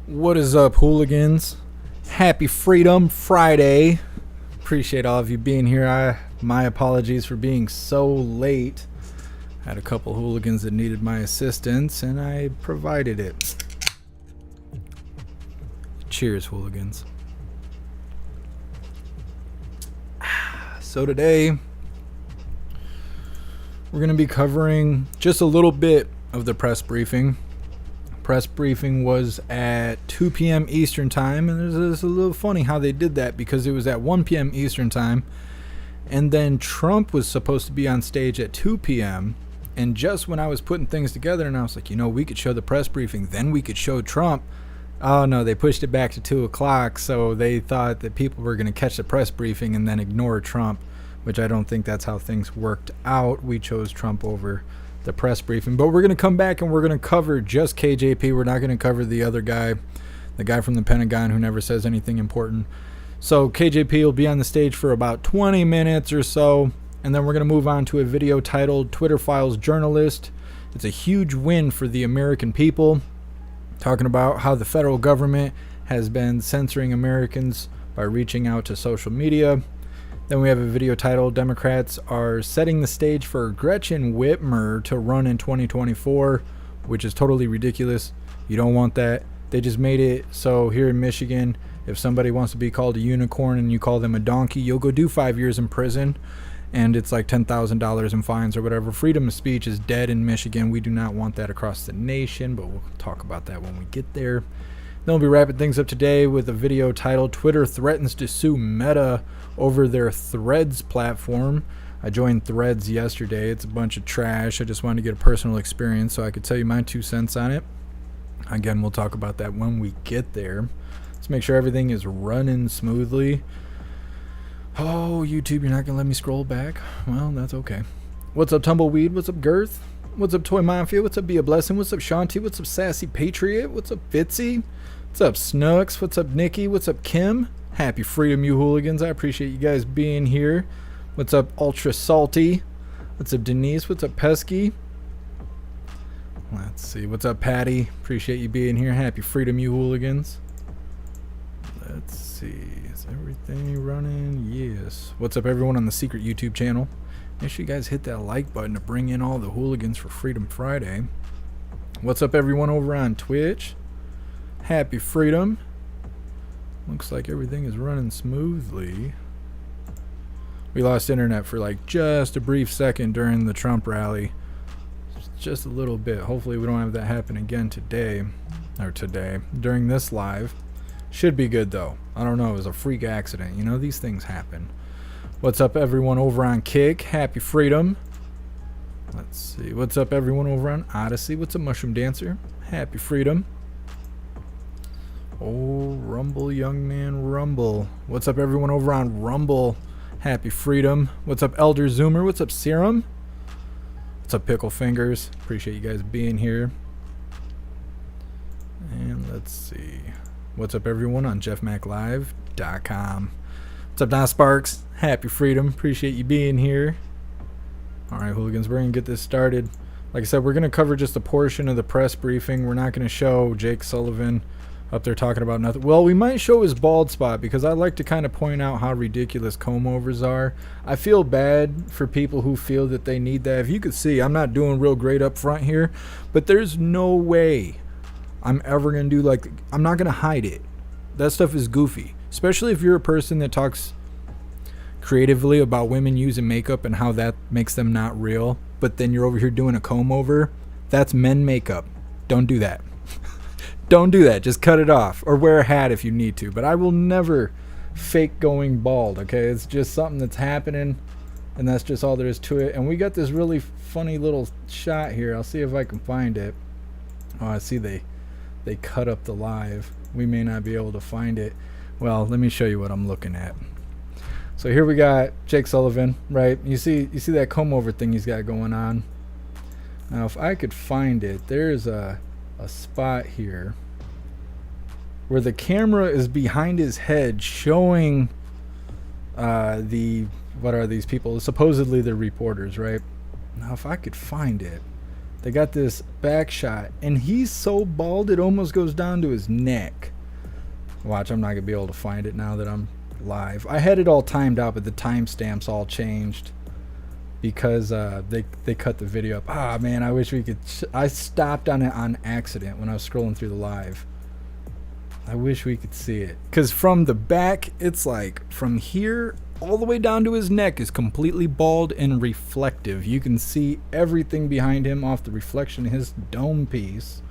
What is up, hooligans? Happy Freedom Friday. Appreciate all of you being here. My apologies for being so late. Had a couple hooligans that needed my assistance, and I provided it. Cheers, hooligans. So today, we're going to be covering just a little bit of the press briefing. Press briefing was at 2 p.m. Eastern time, and it's a little funny how they did that because it was at 1 p.m. Eastern time, and then Trump was supposed to be on stage at 2 p.m. And just when I was putting things together, and I was like, we could show the press briefing, then we could show Trump. Oh no, they pushed it back to 2 o'clock, so they thought that people were going to catch the press briefing and then ignore Trump, which I don't think that's how things worked out. We chose Trump over the press briefing, but we're going to come back and we're going to cover just KJP. We're not going to cover the other guy, the guy from the Pentagon who never says anything important. So KJP will be on the stage for about 20 minutes or so, and then we're going to move on to a video titled Twitter Files Journalist. It's a huge win for the American people, talking about how the federal government has been censoring Americans by reaching out to social media. Then we have a video titled Democrats are setting the stage for Gretchen Whitmer to run in 2024, which is totally ridiculous. You don't want that. They just made it so here in Michigan, if somebody wants to be called a unicorn and you call them a donkey, you'll go do 5 years in prison, and it's like $10,000 in fines or whatever. Freedom of speech is dead in Michigan. We do not want that across the nation, but we'll talk about that when we get there. Then we'll be wrapping things up today with a video titled Twitter Threatens to Sue Meta over their Threads platform. I joined Threads yesterday. It's a bunch of trash. I just wanted to get a personal experience so I could tell you my 2 cents on it. Again, we'll talk about that when we get there. Let's make sure everything is running smoothly. Oh, YouTube, you're not going to let me scroll back? Well, that's okay. What's up, Tumbleweed? What's up, Girth? What's up, Toy Mafia? What's up, Be a Blessing? What's up, Shanti? What's up, Sassy Patriot? What's up, Fitzy? What's up, Snooks? What's up, Nikki? What's up, Kim? Happy Freedom, you hooligans. I appreciate you guys being here. What's up, Ultra Salty? What's up, Denise? What's up, Pesky? Let's see. What's up, Patty? Appreciate you being here. Happy Freedom, you hooligans. Let's see. Is everything running? Yes. What's up, everyone on the secret YouTube channel? Make sure you guys hit that like button to bring in all the hooligans for Freedom Friday. What's up, everyone over on Twitch? Happy Freedom. Looks like everything is running smoothly. We lost internet for like just a brief second during the Trump rally. Just a little bit. Hopefully we don't have that happen again today. During this live. Should be good though. I don't know. It was a freak accident. You know, these things happen. What's up everyone over on Kick? Happy Freedom. Let's see. What's up everyone over on Odyssey? What's up Mushroom Dancer? Happy Freedom. Oh, Rumble, young man, Rumble. What's up everyone over on Rumble? Happy Freedom. What's up Elder Zoomer? What's up Serum? What's up Pickle Fingers? Appreciate you guys being here. And let's see. What's up everyone on jeffmaclive.com. What's up Don Sparks? Happy Freedom. Appreciate you being here. Alright, hooligans, we're going to get this started. Like I said, we're going to cover just a portion of the press briefing. We're not going to show Jake Sullivan up there talking about nothing. Well, we might show his bald spot because I like to kind of point out how ridiculous comb-overs are. I feel bad for people who feel that they need that. If you could see, I'm not doing real great up front here, but there's no way I'm ever going to do like, I'm not going to hide it. That stuff is goofy, especially if you're a person that talks creatively about women using makeup and how that makes them not real, but then you're over here doing a comb-over. That's men makeup. Don't do that. Don't do that. Just cut it off or wear a hat if you need to. But I will never fake going bald, okay? It's just something that's happening, and that's just all there is to it. And we got this really funny little shot here. I'll see if I can find it. Oh, I see they cut up the live. We may not be able to find it. Well, let me show you what I'm looking at. So here we got Jake Sullivan, right? You see that comb-over thing he's got going on. Now, if I could find it, there's a spot here where the camera is behind his head showing what are these people? Supposedly they're reporters, right? Now if I could find it, they got this back shot and he's so bald it almost goes down to his neck. Watch, I'm not gonna be able to find it now that I'm live. I had it all timed out, but the timestamps all changed because they cut the video up. Ah, man, I wish we could. I stopped on it on accident when I was scrolling through the live. I wish we could see it. Because from the back, it's like from here all the way down to his neck is completely bald and reflective. You can see everything behind him off the reflection of his dome piece.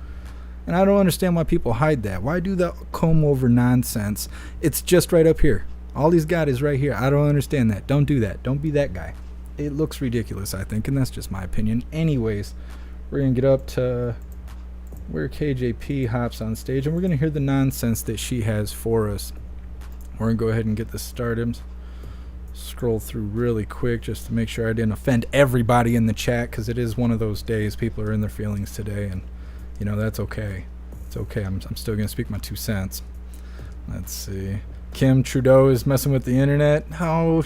And I don't understand why people hide that. Why do that comb over nonsense? It's just right up here. All he's got is right here. I don't understand that. Don't do that. Don't be that guy. It looks ridiculous, I think, and that's just my opinion. Anyways, we're going to get up to where KJP hops on stage, and we're going to hear the nonsense that she has for us. We're going to go ahead and get this started. Scroll through really quick just to make sure I didn't offend everybody in the chat, because it is one of those days. People are in their feelings today, and, you know, that's okay. It's okay. I'm still going to speak my 2 cents. Let's see. Kim Trudeau is messing with the internet. No,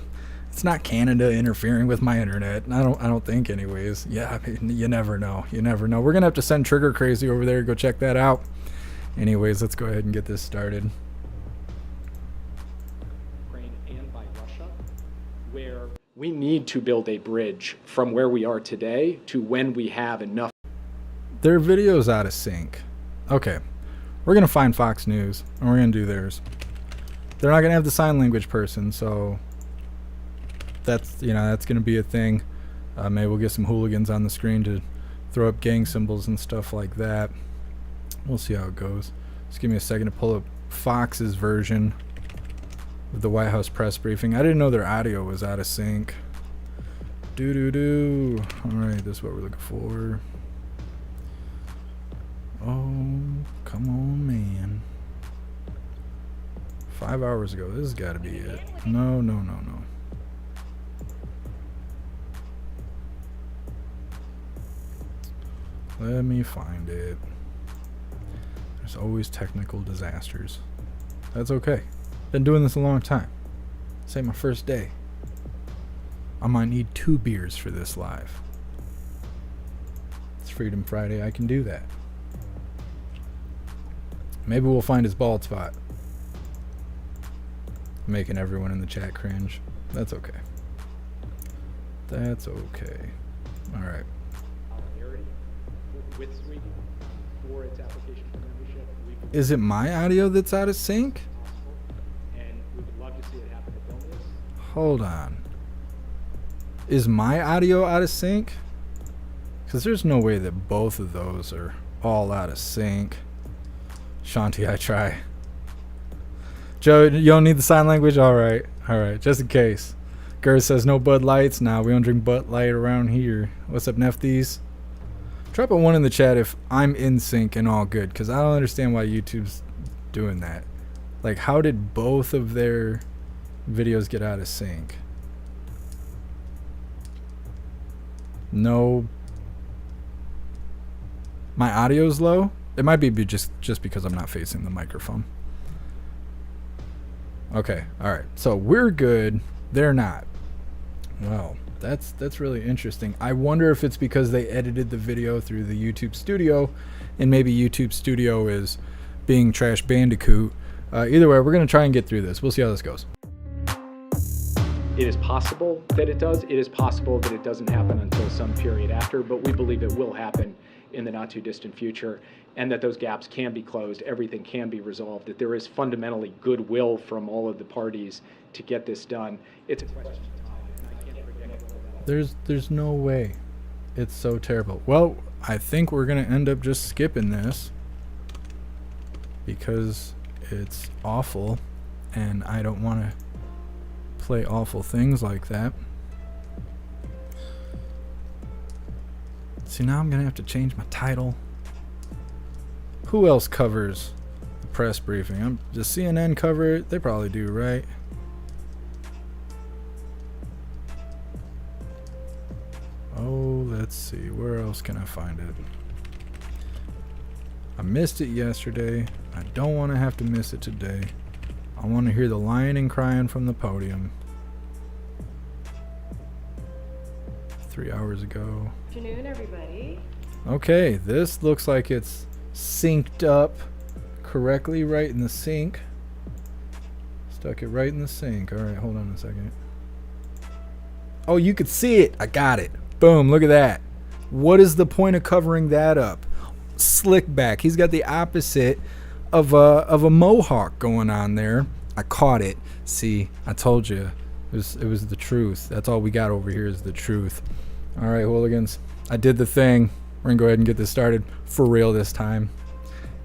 it's not Canada interfering with my internet. I don't think anyways. Yeah, I mean, you never know. You never know. We're going to have to send Trigger Crazy over there to go check that out. Anyways, let's go ahead and get this started. Ukraine and by Russia, where we need to build a bridge from where we are today to when we have enough. Their video's out of sync. Okay. We're going to find Fox News and we're going to do theirs. They're not going to have the sign language person, so that's, you know, that's going to be a thing. Maybe we'll get some hooligans on the screen to throw up gang symbols and stuff like that. We'll see how it goes. Just give me a second to pull up Fox's version of the White House Press Briefing. I didn't know their audio was out of sync. Doo-doo-doo. Alright, this is what we're looking for. Oh, come on, man. 5 hours ago. This has got to be it. No. Let me find it. There's always technical disasters. That's okay. Been doing this a long time. This ain't my first day. I might need 2 beers for this live. It's Freedom Friday. I can do that. Maybe we'll find his bald spot. Making everyone in the chat cringe. That's okay. That's okay. All right. With Sweden for its application for membership. Is it my audio that's out of sync? And we would love to see it happen at Vilnius. Hold on. Is my audio out of sync? Because there's no way that both of those are all out of sync. Shanti, I try. Joe, you don't need the sign language? Alright, just in case. Gert says no Bud Lights. Nah, we don't drink Bud Light around here. What's up, Nefties? Drop a 1 in the chat if I'm in sync and all good, because I don't understand why YouTube's doing that. Like, how did both of their videos get out of sync? No. My audio's low? It might be just because I'm not facing the microphone. Okay, alright. So we're good. They're not. Well, that's really interesting. I wonder if it's because they edited the video through the YouTube Studio, and maybe YouTube Studio is being Trash Bandicoot. Either way, we're going to try and get through this. We'll see how this goes. It is possible that it does. It is possible that it doesn't happen until some period after, but we believe it will happen in the not too distant future, and that those gaps can be closed, everything can be resolved, that there is fundamentally goodwill from all of the parties to get this done. It's a question of time, and I can't predict. There's no way. It's so terrible. Well, I think we're going to end up just skipping this because it's awful, and I don't want to play awful things like that. See, now I'm gonna have to change my title. Who else covers the press briefing? Does CNN cover it? They probably do, right? Oh, let's see. Where else can I find it? I missed it yesterday. I don't want to have to miss it today. I want to hear the lying and crying from the podium. 3 hours ago. Good afternoon, everybody. Okay, this looks like it's synced up correctly right in the sink. Stuck it right in the sink. Alright, hold on a second. Oh, you could see it. I got it. Boom, look at that. What is the point of covering that up? Slick back. He's got the opposite of a mohawk going on there. I caught it. See, I told you. It was the truth. That's all we got over here is the truth. All right, hooligans. I did the thing. We're going to go ahead and get this started for real this time.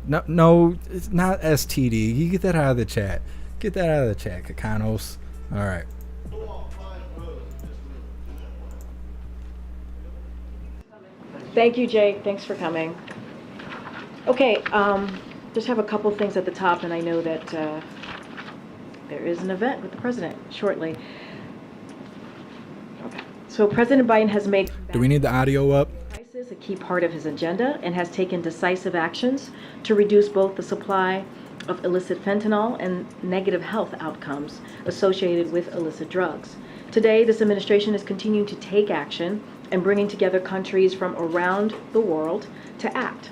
No, it's not STD. You get that out of the chat. Get that out of the chat, Kakanos. All right. Thank you, Jake. Thanks for coming. Okay, just have a couple things at the top, and I know that there is an event with the president shortly. Okay. So President Biden has made... Do we need the audio up? ...crisis a key part of his agenda and has taken decisive actions to reduce both the supply of illicit fentanyl and negative health outcomes associated with illicit drugs. Today, this administration is continuing to take action and bringing together countries from around the world to act.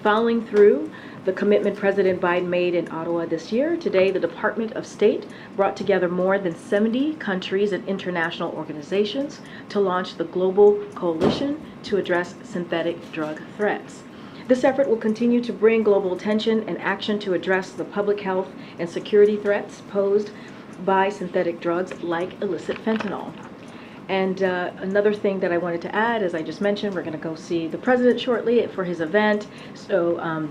Following through the commitment President Biden made in Ottawa this year, today the Department of State brought together more than 70 countries and international organizations to launch the Global Coalition to address synthetic drug threats. This effort will continue to bring global attention and action to address the public health and security threats posed by synthetic drugs like illicit fentanyl. And another thing that I wanted to add, as I just mentioned, we're going to go see the president shortly for his event. So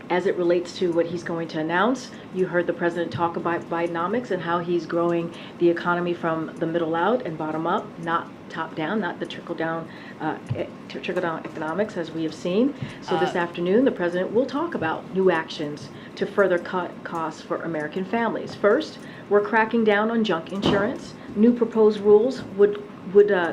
as it relates to what he's going to announce, you heard the president talk about Bidenomics and how he's growing the economy from the middle out and bottom up, not top down, not the trickle down economics as we have seen. So this afternoon, the president will talk about new actions to further cut costs for American families. First, we're cracking down on junk insurance. New proposed rules would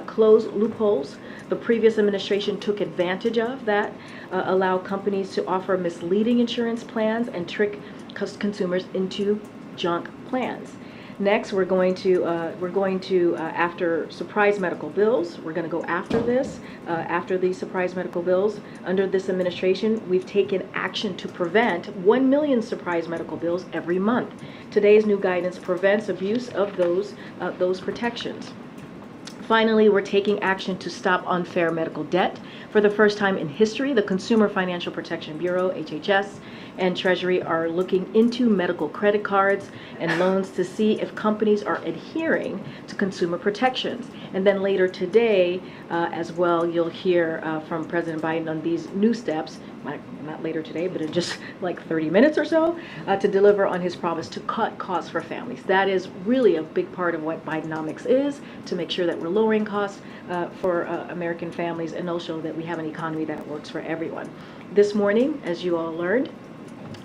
close loopholes the previous administration took advantage of that allow companies to offer misleading insurance plans and trick consumers into junk plans. Next, we're going to after surprise medical bills. We're going to go after this. After these surprise medical bills, under this administration, we've taken action to prevent 1 million surprise medical bills every month. Today's new guidance prevents abuse of those protections. Finally, we're taking action to stop unfair medical debt. For the first time in history, the Consumer Financial Protection Bureau, HHS, and Treasury are looking into medical credit cards and loans to see if companies are adhering to consumer protections. And then later today, as well, you'll hear from President Biden on these new steps, not later today, but in just like 30 minutes or so, to deliver on his promise to cut costs for families. That is really a big part of what Bidenomics is, to make sure that we're lowering costs for American families and also that we have an economy that works for everyone. This morning, as you all learned,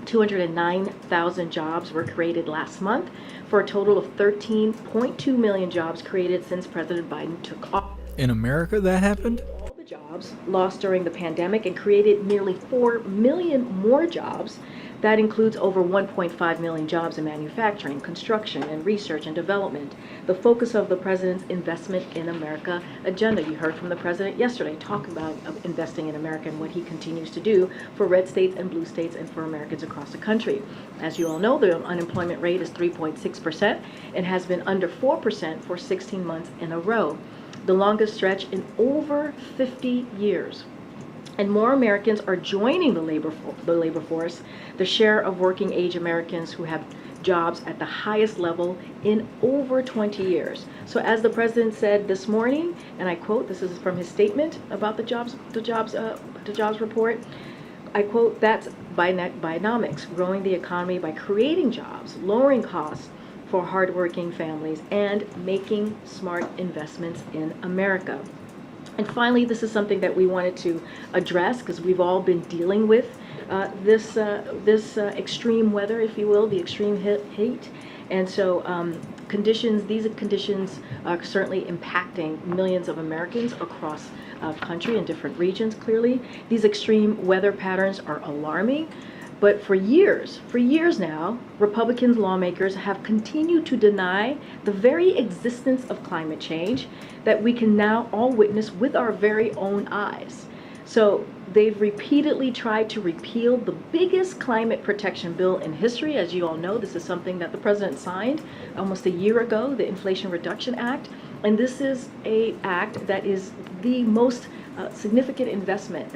209,000 jobs were created last month for a total of 13.2 million jobs created since President Biden took office. In America, that happened? All the jobs lost during the pandemic and created nearly 4 million more jobs. That includes over 1.5 million jobs in manufacturing, construction, and research and development. The focus of the president's Investment in America agenda. You heard from the president yesterday talk about investing in America and what he continues to do for red states and blue states and for Americans across the country. As you all know, the unemployment rate is 3.6% and has been under 4% for 16 months in a row, the longest stretch in over 50 years. And more Americans are joining the labor force. The share of working age Americans who have jobs at the highest level in over 20 years. So as the president said this morning, and I quote, this is from his statement about the jobs report, I quote, "That's Bidenomics, growing the economy by creating jobs, lowering costs for hardworking families, and making smart investments in America." And finally, this is something that we wanted to address because we've all been dealing with this extreme weather, if you will, the extreme heat. And so these conditions are certainly impacting millions of Americans across country in different regions, clearly. These extreme weather patterns are alarming. But for years now, Republican lawmakers have continued to deny the very existence of climate change that we can now all witness with our very own eyes. So they've repeatedly tried to repeal the biggest climate protection bill in history. As you all know, this is something that the president signed almost a year ago, the Inflation Reduction Act. And this is an act that is the most significant investment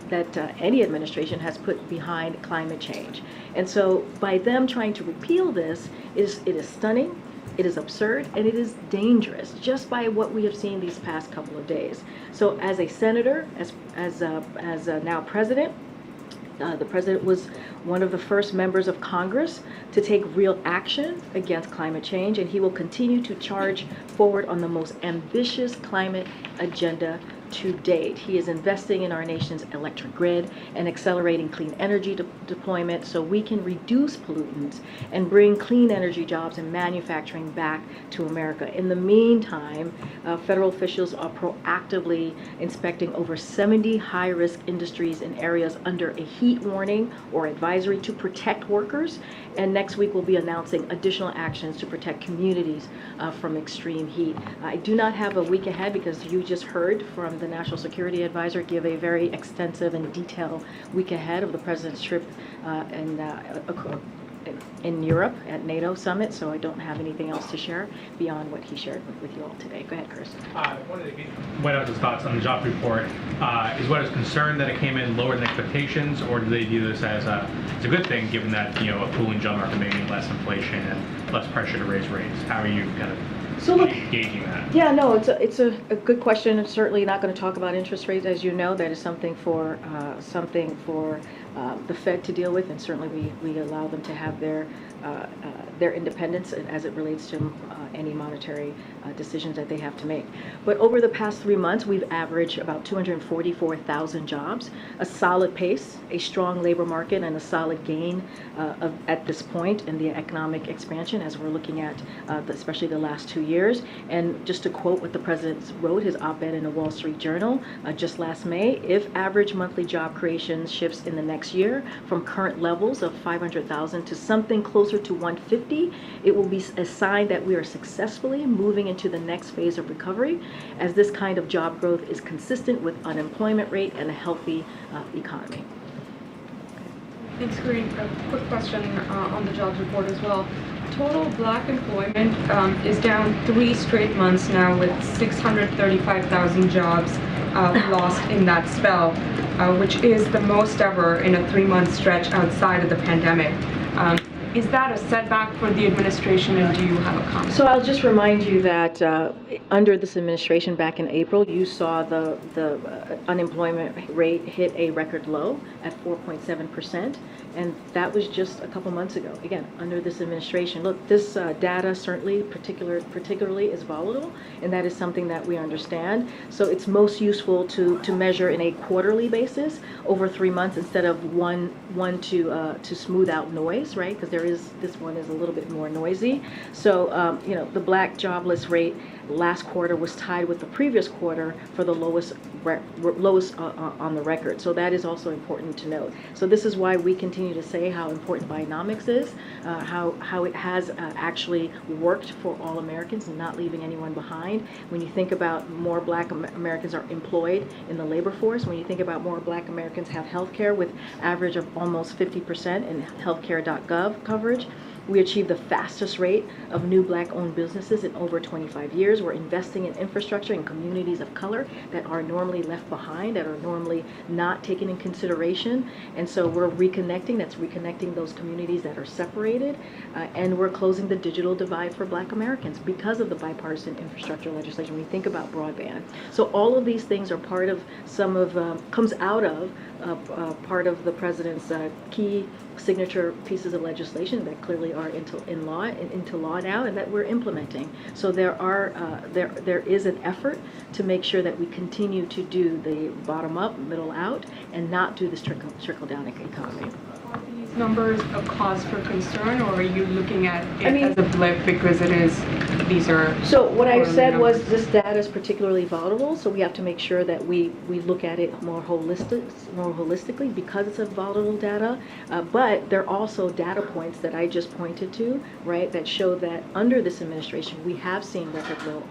that any administration has put behind climate change. And so by them trying to repeal this, it is stunning, it is absurd, and it is dangerous just by what we have seen these past couple of days. So as a senator, as now president, the president was one of the first members of Congress to take real action against climate change, and he will continue to charge forward on the most ambitious climate agenda to date. He is investing in our nation's electric grid and accelerating clean energy deployment so we can reduce pollutants and bring clean energy jobs and manufacturing back to America. In the meantime, federal officials are proactively inspecting over 70 high-risk industries in areas under a heat warning or advisory to protect workers. And next week we'll be announcing additional actions to protect communities from extreme heat. I do not have a week ahead because you just heard from the National Security Advisor give a very extensive and detailed week ahead of the president's trip in Europe at NATO summit, so I don't have anything else to share beyond what he shared with you all today. Go ahead, Chris. One of the White House's thoughts on the job report is White House concerned that it came in lower than expectations, or do they view this as a good thing, given that a cooling job market may mean less inflation and less pressure to raise rates? How are you kind of gauging that? Yeah, no, it's a good question. I'm certainly not going to talk about interest rates, as you know. That is something for the Fed to deal with, and certainly we allow them to have their independence as it relates to any monetary decisions that they have to make. But over the past 3 months, we've averaged about 244,000 jobs, a solid pace, a strong labor market, and a solid gain at this point in the economic expansion as we're looking at especially the last 2 years. And just to quote what the president wrote, his op-ed in the Wall Street Journal just last May, if average monthly job creation shifts in the next year from current levels of 500,000 to something closer to 150, it will be a sign that we are successfully moving into the next phase of recovery, as this kind of job growth is consistent with unemployment rate and a healthy economy. Thanks, Karine. A quick question on the jobs report as well. Total black employment is down 3 straight months now with 635,000 jobs lost in that spell, which is the most ever in a 3-month stretch outside of the pandemic. Is that a setback for the administration, and do you have a comment? So I'll just remind you that under this administration back in April, you saw the unemployment rate hit a record low at 4.7%, and that was just a couple months ago. Again, under this administration. Look, this data certainly particularly is volatile, and that is something that we understand. So it's most useful to measure in a quarterly basis over 3 months instead of one to smooth out noise, right? Because this one is a little bit more noisy. So the black jobless rate last quarter was tied with the previous quarter for the lowest on the record. So that is also important to note. So this is why we continue to say how important Bionomics is, how it has actually worked for all Americans and not leaving anyone behind. When you think about more black Americans are employed in the labor force, when you think about more black Americans have health care with average of almost 50% in healthcare.gov coverage, we achieved the fastest rate of new black-owned businesses in over 25 years. We're investing in infrastructure in communities of color that are normally left behind, that are normally not taken in consideration. And so we're reconnecting those communities that are separated, and we're closing the digital divide for black Americans because of the bipartisan infrastructure legislation when you think about broadband. So all of these things are part of comes out of part of the president's key signature pieces of legislation that clearly are into law now and that we're implementing. So there is an effort to make sure that we continue to do the bottom up, middle out, and not do this trickle down economy. Are these numbers a cause for concern, or are you looking at it as a blip because these are? So what I said was this data is particularly volatile, so we have to make sure that we look at it more holistically because it's a volatile data. But there are also data points that I just pointed to, right, that show that under this administration we have seen record low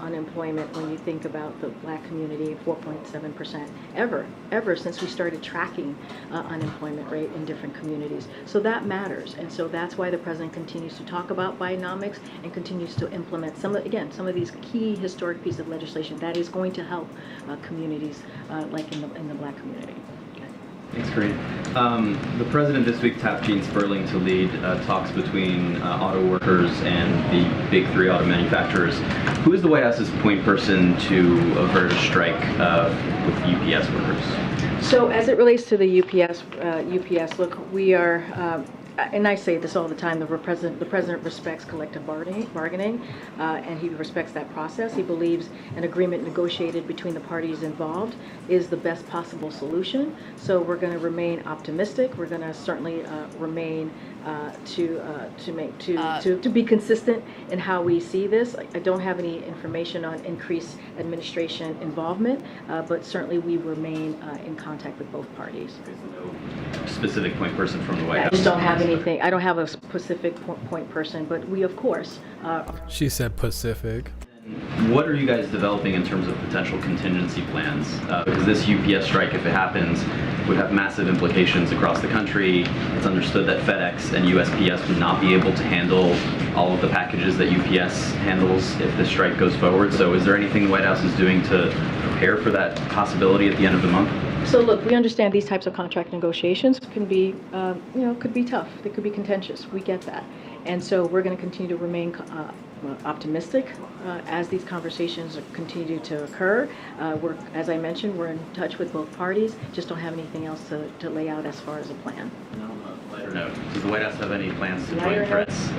unemployment when you think about the black community, 4.7% ever since we started tracking unemployment rate in different communities. So that matters, and so that's why the president continues to talk about Bionomics and continues to implement some of these key historic pieces of legislation that is going to help communities like in the black community. Thanks, Karine. The president this week tapped Gene Sperling to lead talks between auto workers and the big three auto manufacturers. Who is the White House's point person to avert a strike with UPS workers? So as it relates to the UPS, look, we are. And I say this all the time, the president respects collective bargaining, and he respects that process. He believes an agreement negotiated between the parties involved is the best possible solution. So we're going to remain optimistic. We're going to certainly remain to be consistent in how we see this. I don't have any information on increased administration involvement, but certainly we remain in contact with both parties. No specific point person from the White House? I just don't have anything. I don't have a specific point person, but we, of course. She said Pacific. What are you guys developing in terms of potential contingency plans? Because this UPS strike, if it happens, would have massive implications across the country. It's understood that FedEx and USPS would not be able to handle all of the packages that UPS handles if the strike goes forward. So is there anything the White House is doing to prepare for that possibility at the end of the month? So look, we understand these types of contract negotiations can be, could be tough. They could be contentious. We get that. And so we're going to continue to remain optimistic as these conversations continue to occur. As I mentioned, we're in touch with both parties. Just don't have anything else to lay out as far as a plan. Lighter note. Does the White House have any plans to join threats?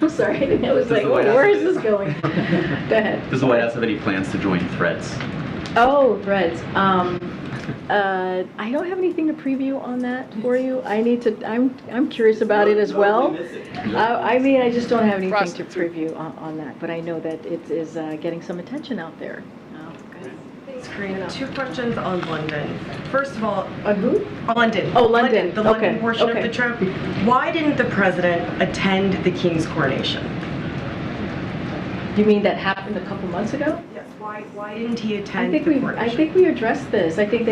I'm sorry. I was like, where is this going? Go ahead. Does the White House have any plans to join threats? Oh, threads. I don't have anything to preview on that for you. I'm curious about it as well. I just don't have anything to preview on that, but I know that it is getting some attention out there. Thanks, Karine. 2 questions on London. First of all, On who? London. Oh, London. The London Okay. portion of the trip. Why didn't the president attend the King's coronation? You mean that happened a couple months ago? Yes. Why didn't he attend the coronation? I think we addressed this. I think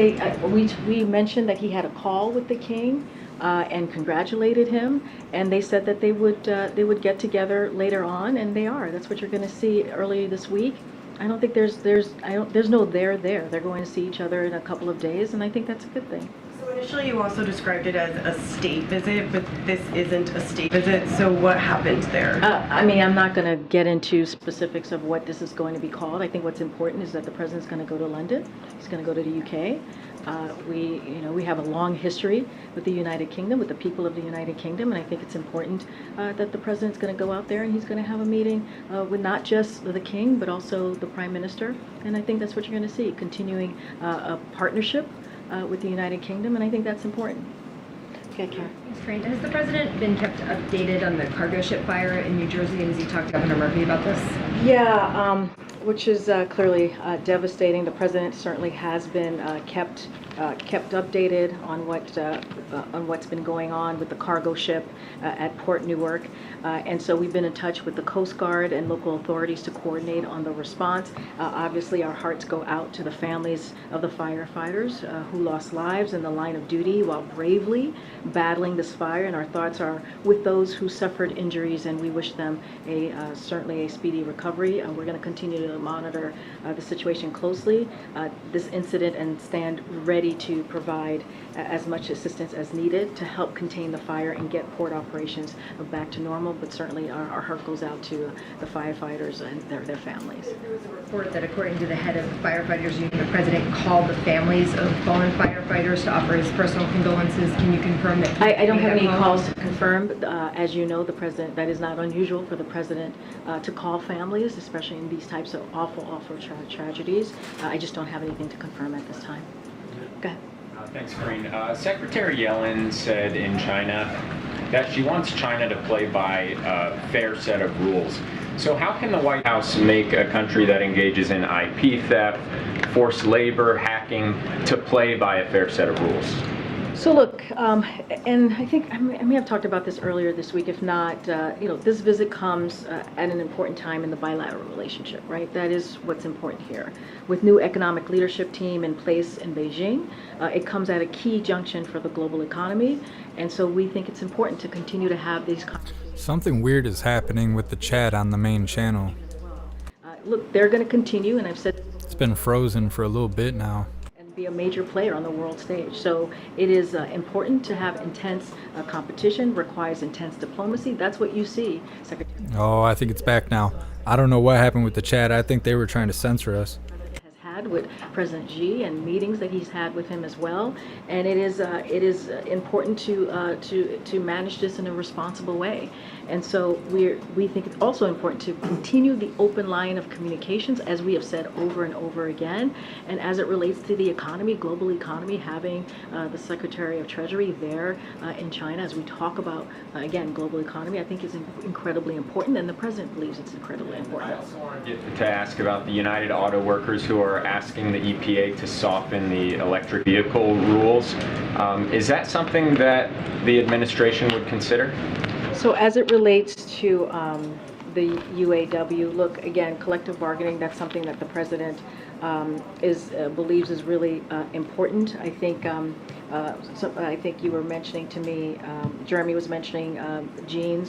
we mentioned that he had a call with the king and congratulated him, and they said that they would get together later on, and they are. That's what you're going to see early this week. I don't think there's no there there. They're going to see each other in a couple of days, and I think that's a good thing. So initially you also described it as a state visit, but this isn't a state visit, so what happened there? I mean, I'm not going to get into specifics of what this is going to be called. I think what's important is that the president's going to go to London. He's going to go to the UK. We have a long history with the United Kingdom, with the people of the United Kingdom, and I think it's important that the president's going to go out there and he's going to have a meeting with not just the king, but also the prime minister. And I think that's what you're going to see, continuing a partnership with the United Kingdom, and I think that's important. Okay, Karen. Thanks, Karine. Has the president been kept updated on the cargo ship fire in New Jersey, and has he talked to Governor Murphy about this? Yeah, which is clearly devastating. The president certainly has been kept updated on what's been going on with the cargo ship at Port Newark, and so we've been in touch with the Coast Guard and local authorities to coordinate on the response. Obviously, our hearts go out to the families of the firefighters who lost lives in the line of duty while bravely battling this fire, and our thoughts are with those who suffered injuries, and we wish them certainly a speedy recovery. We're going to continue to monitor the situation closely, this incident, and stand ready to provide as much assistance as needed to help contain the fire and get port operations back to normal. But certainly our heart goes out to the firefighters and their families. There was a report that according to the head of the firefighters union, the president called the families of fallen firefighters to offer his personal condolences. Can you confirm that? I don't have any calls to confirm, but as you know, the president, that is not unusual for the president to call families, especially in these types of awful tragedies. I just don't have anything to confirm at this time. Go ahead. Thanks, Karine. Secretary Yellen said in China that she wants China to play by a fair set of rules. So how can the White House make a country that engages in IP theft, forced labor, hacking, to play by a fair set of rules? So look, and I think I may have talked about this earlier this week. If not, this visit comes at an important time in the bilateral relationship, right? That is what's important here. With new economic leadership team in place in Beijing, it comes at a key junction for the global economy, and so we think it's important to continue to have these conversations. Something weird is happening with the chat on the main channel. Look, they're going to continue, and I've said it's been frozen for a little bit now. Be a major player on the world stage. So it is important to have intense competition, requires intense diplomacy. That's what you see, Secretary. Oh, I think it's back now. I don't know what happened with the chat. I think they were trying to censor us. Had with President Xi and meetings that he's had with him as well, and it is important to manage this in a responsible way. And so we think it's also important to continue the open line of communications, as we have said over and over again. And as it relates to the economy, global economy, having the Secretary of Treasury there in China as we talk about again global economy, I think is incredibly important, and the president believes it's incredibly important. I also wanted to ask about the United Auto Workers who are asking the EPA to soften the electric vehicle rules. Is that something that the administration would consider? So as it relates to the UAW, look, again, collective bargaining, that's something that the president believes is really important. I think I think you were mentioning to me, Jeremy was mentioning Gene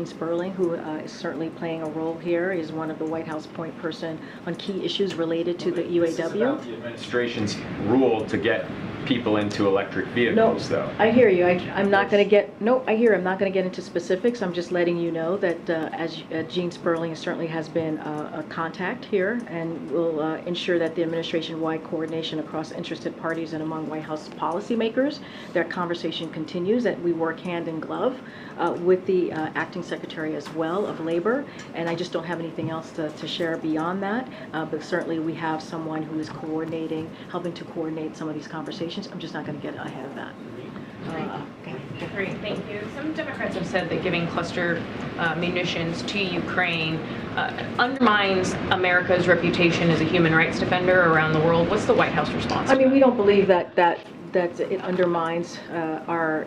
Sperling, who is certainly playing a role here. He's one of the White House point person on key issues related to the UAW. This is about the administration's rule to get people into electric vehicles, though. I hear you. I'm not going to get. No, I hear. I'm not going to get into specifics. I'm just letting you know that as Gene Sperling certainly has been a contact here, and will ensure that the administration-wide coordination across interested parties and among White House policymakers, that conversation continues. That we work hand in glove with the acting secretary as well of labor. And I just don't have anything else to share beyond that. But certainly we have someone who is coordinating, helping to coordinate some of these conversations. I'm just not going to get ahead of that. Great, thank you. Some Democrats have said that giving cluster munitions to Ukraine undermines America's reputation as a human rights defender around the world. What's the White House response? I mean, we don't believe that it undermines our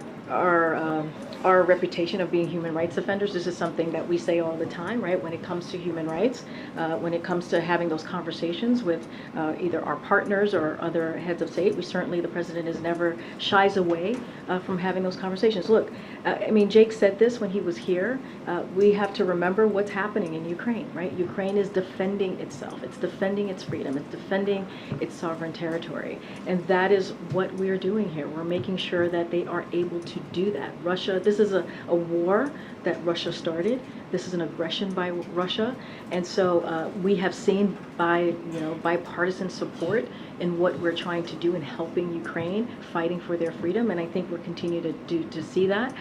our reputation of being human rights offenders. This is something that we say all the time, right? When it comes to human rights, when it comes to having those conversations with either our partners or other heads of state, the president is never shies away from having those conversations. Look, I mean, Jake said this when he was here. We have to remember what's happening in Ukraine, right? Ukraine is defending itself. It's defending its freedom. It's defending its sovereign territory. And that is what we're doing here. We're making sure that they are able to do that. Russia, this is a war that Russia started. This is an aggression by Russia. And so we have seen bipartisan support in what we're trying to do in helping Ukraine, fighting for their freedom. And I think we'll continue to see that.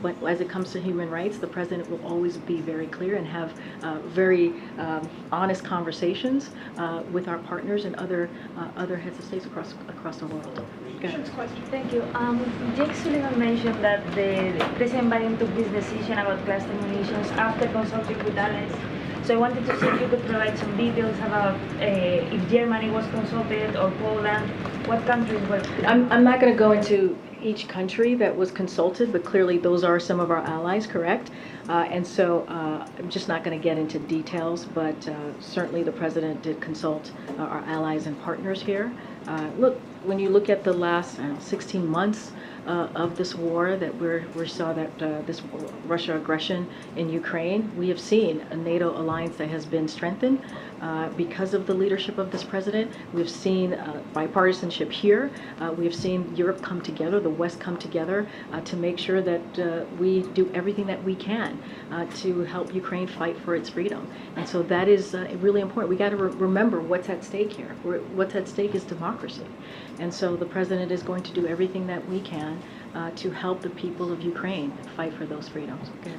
But as it comes to human rights, the president will always be very clear and have very honest conversations with our partners and other heads of states across the world. Thank you. Jake Sullivan mentioned that the President Biden took this decision about cluster munitions after consulting with allies. So I wanted to see if you could provide some details about if Germany was consulted or Poland, what countries were. I'm not going to go into each country that was consulted, but clearly those are some of our allies, correct? And so I'm just not going to get into details, but certainly the president did consult our allies and partners here. Look, when you look at the last 16 months of this war that we saw that this Russia aggression in Ukraine, we have seen a NATO alliance that has been strengthened because of the leadership of this president. We've seen bipartisanship here. We have seen Europe come together, the West come together to make sure that we do everything that we can to help Ukraine fight for its freedom. And so that is really important. We got to remember what's at stake here. What's at stake is democracy. And so the president is going to do everything that we can to help the people of Ukraine fight for those freedoms. Okay.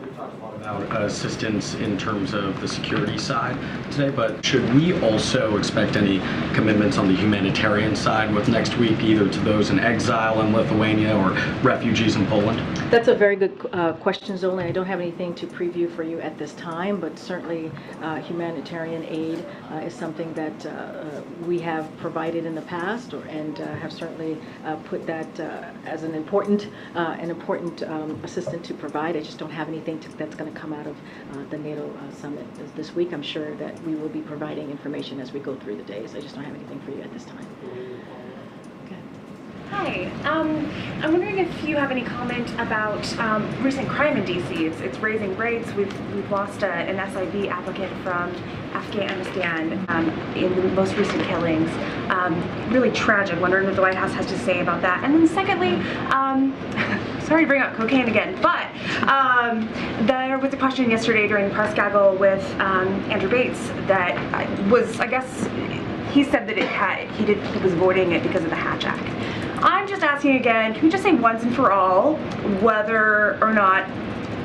We've talked a lot about assistance in terms of the security side today, but should we also expect any commitments on the humanitarian side with next week, either to those in exile in Lithuania or refugees in Poland? That's a very good question, Zola. I don't have anything to preview for you at this time, but certainly humanitarian aid is something that we have provided in the past and have certainly put that as an important assistant to provide. I just don't have anything that's going to come out of the NATO summit this week. I'm sure that we will be providing information as we go through the days. I just don't have anything for you at this time. Hi. I'm wondering if you have any comment about recent crime in D.C. It's raising rates. We've lost an SIV applicant from Afghanistan in the most recent killings. Really tragic. Wondering what the White House has to say about that. And then secondly, sorry to bring up cocaine again, but there was a question yesterday during the press gaggle with Andrew Bates that was, I guess, he said that he was avoiding it because of the Hatch Act. I'm just asking again, can we just say once and for all whether or not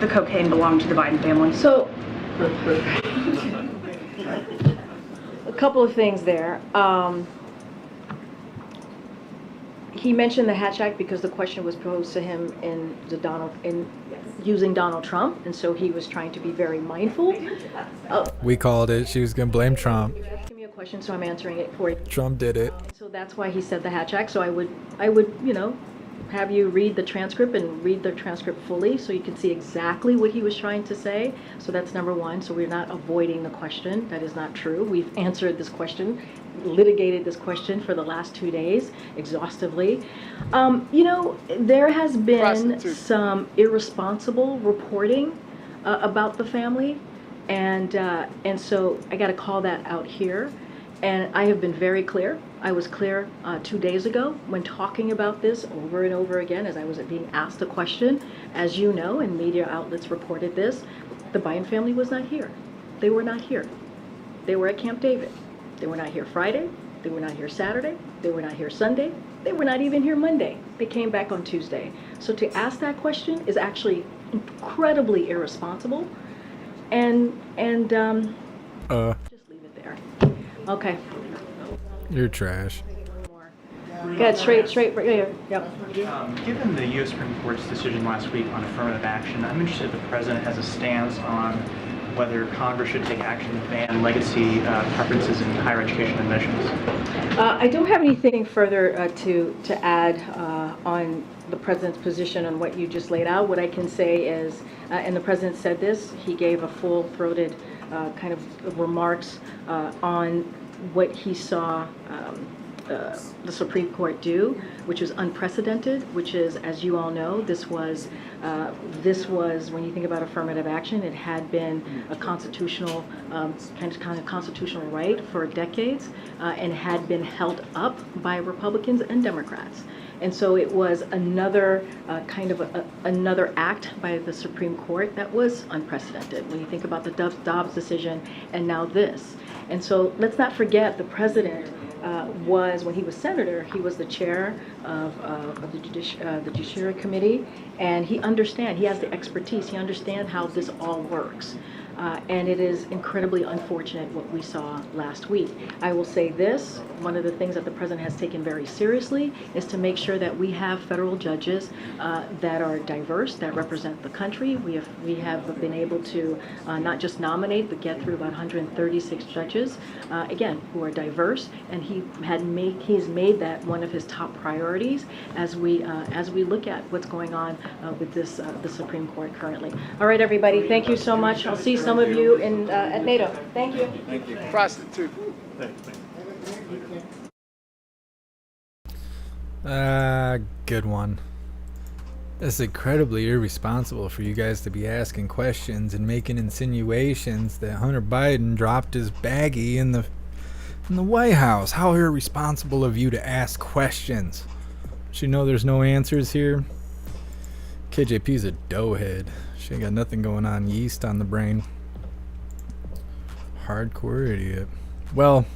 the cocaine belonged to the Biden family? So, a couple of things there. He mentioned the Hatch Act because the question was posed to him using Donald Trump, and so he was trying to be very mindful. We called it. She was going to blame Trump. You're asking me a question, so I'm answering it for you. Trump did it. So that's why he said the Hatch Act. So I would, have you read the transcript and read the transcript fully so you can see exactly what he was trying to say. So that's number one. So we're not avoiding the question. That is not true. We've answered this question, litigated this question for the last 2 days exhaustively. There has been some irresponsible reporting about the family, and so I got to call that out here. And I have been very clear. I was clear 2 days ago when talking about this over and over again as I was being asked a question. As you know, and media outlets reported this, the Biden family was not here. They were not here. They were at Camp David. They were not here Friday. They were not here Saturday. They were not here Sunday. They were not even here Monday. They came back on Tuesday. So to ask that question is actually incredibly irresponsible. And just leave it there. Okay. You're trash. Good, straight, right here. Yep. Given the U.S. Supreme Court's decision last week on affirmative action, I'm interested if the president has a stance on whether Congress should take action to ban legacy preferences in higher education admissions. I don't have anything further to add on the President's position on what you just laid out. What I can say is, and the President said this, he gave a full-throated kind of remarks on what he saw the Supreme Court do, which was unprecedented, which is, as you all know, this was, when you think about affirmative action, it had been a constitutional, kind of constitutional right for decades, and had been held up by Republicans and Democrats. And so it was another kind of another act by the Supreme Court that was unprecedented when you think about the Dobbs decision and now this. And so let's not forget the President was, when he was senator, he was the chair of the Judiciary Committee, and he has the expertise, he understands how this all works. And it is incredibly unfortunate what we saw last week. I will say this, one of the things that the President has taken very seriously is to make sure that we have federal judges that are diverse, that represent the country. We have been able to not just nominate, but get through about 136 judges, again, who are diverse, and he's made that one of his top priorities as we look at what's going on with this the Supreme Court currently. All right, everybody, thank you so much. I'll see some of you at NATO. Thank you. Thank you. Prostitute. Good one. It's incredibly irresponsible for you guys to be asking questions and making insinuations that Hunter Biden dropped his baggie in the White House. How irresponsible of you to ask questions. But you know there's no answers here. KJP's a doughhead. She ain't got nothing going on. Yeast on the brain. Hardcore idiot. Well,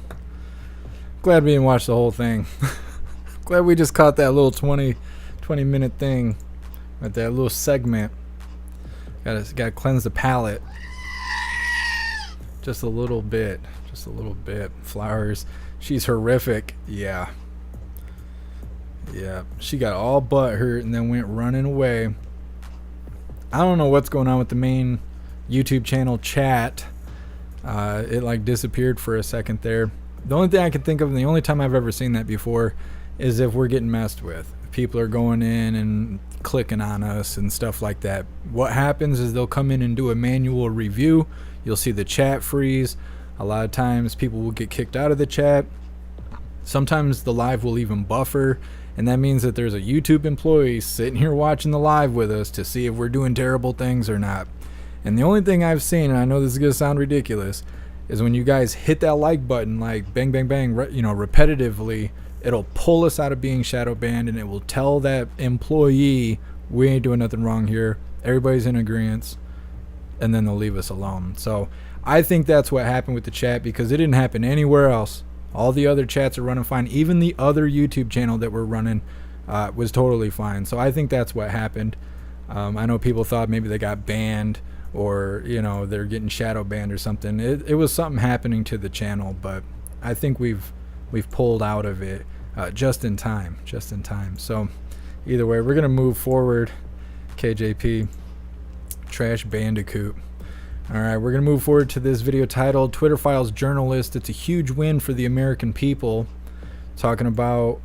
glad we didn't watch the whole thing. Glad we just caught that little 20 minute thing with that little segment. Gotta cleanse the palate. Just a little bit. Just a little bit. Flowers. She's horrific. Yeah. Yeah. She got all butt hurt and then went running away. I don't know what's going on with the main YouTube channel chat. It like disappeared for a second there. The only thing I can think of, and the only time I've ever seen that before, is if we're getting messed with. People are going in and clicking on us and stuff like that. What happens is they'll come in and do a manual review. You'll see the chat freeze. A lot of times people will get kicked out of the chat. Sometimes the live will even buffer. And that means that there's a YouTube employee sitting here watching the live with us to see if we're doing terrible things or not. And the only thing I've seen, and I know this is going to sound ridiculous, is when you guys hit that like button, like bang, bang, bang, repetitively, it'll pull us out of being shadow banned, and it will tell that employee, we ain't doing nothing wrong here. Everybody's in agreement. And then they'll leave us alone. So I think that's what happened with the chat, because it didn't happen anywhere else. All the other chats are running fine. Even the other YouTube channel that we're running was totally fine. So I think that's what happened. I know people thought maybe they got banned, or they're getting shadow banned or something. It was something happening to the channel, but I think we've pulled out of it just in time. So either way, we're gonna move forward. KJP, Trash Bandicoot. All right, we're going to move forward to this video titled Twitter Files Journalist. It's a huge win for the American people. Talking about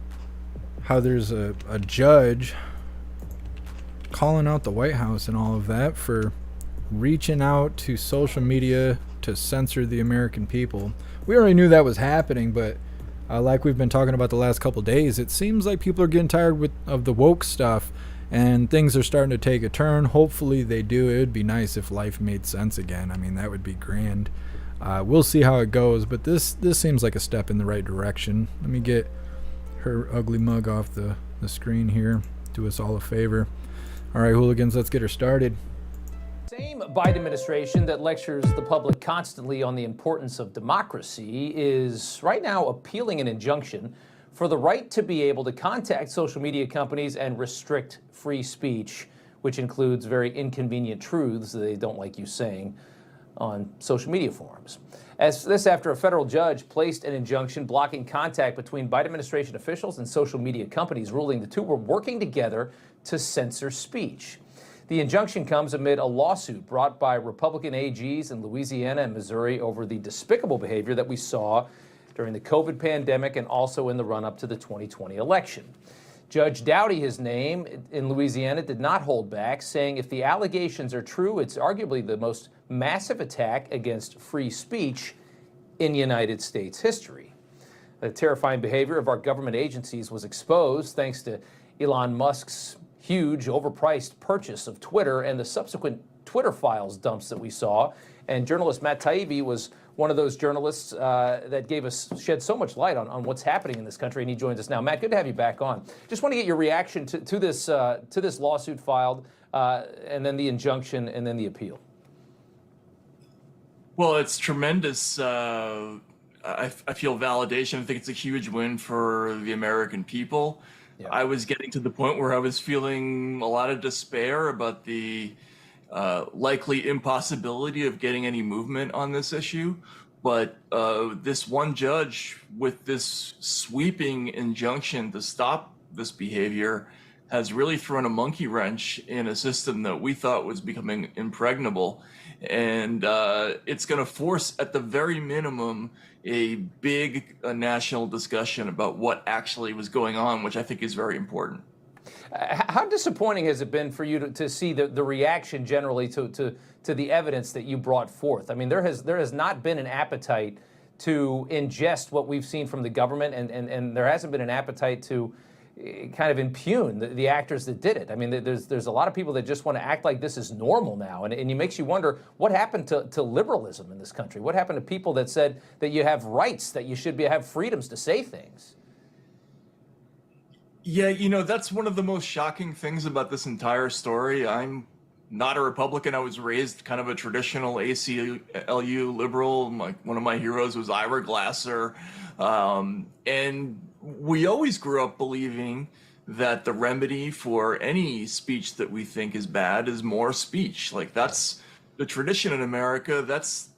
how there's a judge calling out the White House and all of that for reaching out to social media to censor the American people. We already knew that was happening, but like we've been talking about the last couple days, it seems like people are getting tired of the woke stuff. And things are starting to take a turn. Hopefully they do. It would be nice if life made sense again. I mean, that would be grand. We'll see how it goes, but this seems like a step in the right direction. Let me get her ugly mug off the screen here. Do us all a favor. All right, hooligans, let's get her started. Same Biden administration that lectures the public constantly on the importance of democracy is right now appealing an injunction for the right to be able to contact social media companies and restrict free speech, which includes very inconvenient truths that they don't like you saying on social media forums. As this after a federal judge placed an injunction blocking contact between Biden administration officials and social media companies, ruling the two were working together to censor speech. The injunction comes amid a lawsuit brought by Republican AGs in Louisiana and Missouri over the despicable behavior that we saw during the COVID pandemic and also in the run-up to the 2020 election. Judge Doughty, his name, in Louisiana, did not hold back, saying if the allegations are true, it's arguably the most massive attack against free speech in United States history. The terrifying behavior of our government agencies was exposed thanks to Elon Musk's huge, overpriced purchase of Twitter and the subsequent Twitter files dumps that we saw. And journalist Matt Taibbi was one of those journalists that shed so much light on what's happening in this country, and he joins us now. Matt, good to have you back on. Just want to get your reaction to this lawsuit filed, and then the injunction, and then the appeal. Well, it's tremendous. I feel validation. I think it's a huge win for the American people. Yeah. I was getting to the point where I was feeling a lot of despair about the likely impossibility of getting any movement on this issue. But this one judge with this sweeping injunction to stop this behavior has really thrown a monkey wrench in a system that we thought was becoming impregnable. And it's going to force, at the very minimum, a big national discussion about what actually was going on, which I think is very important. How disappointing has it been for you to see the reaction generally to the evidence that you brought forth? I mean, there has not been an appetite to ingest what we've seen from the government, and there hasn't been an appetite to kind of impugn the actors that did it. I mean, there's a lot of people that just want to act like this is normal now, and it makes you wonder what happened to liberalism in this country. What happened to people that said that you have rights, that you should have freedoms to say things? Yeah, you know, that's one of the most shocking things about this entire story. I'm not a Republican. I was raised kind of a traditional ACLU liberal. One of my heroes was Ira Glasser. And we always grew up believing that the remedy for any speech that we think is bad is more speech. Like, that's the tradition in America. That's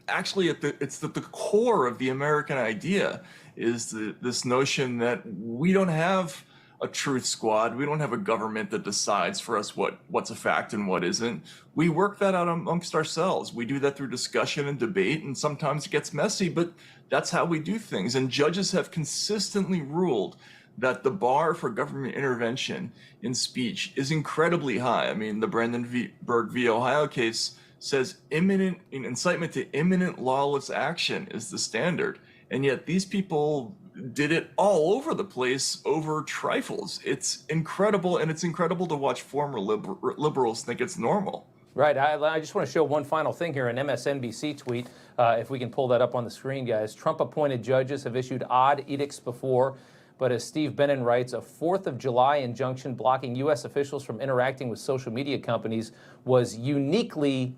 actually it's at the core of the American idea, is this notion that we don't have a truth squad. We don't have a government that decides for us what's a fact and what isn't. We work that out amongst ourselves. We do that through discussion and debate, and sometimes it gets messy, but that's how we do things. And judges have consistently ruled that the bar for government intervention in speech is incredibly high. I mean, the Brandenburg v. Ohio case says incitement to imminent lawless action is the standard. And yet these people did it all over the place over trifles. It's incredible, and it's incredible to watch former liberals think it's normal. Right. I just want to show one final thing here, an MSNBC tweet, if we can pull that up on the screen, guys. Trump-appointed judges have issued odd edicts before, but as Steve Bannon writes, a 4th of July injunction blocking U.S. officials from interacting with social media companies was uniquely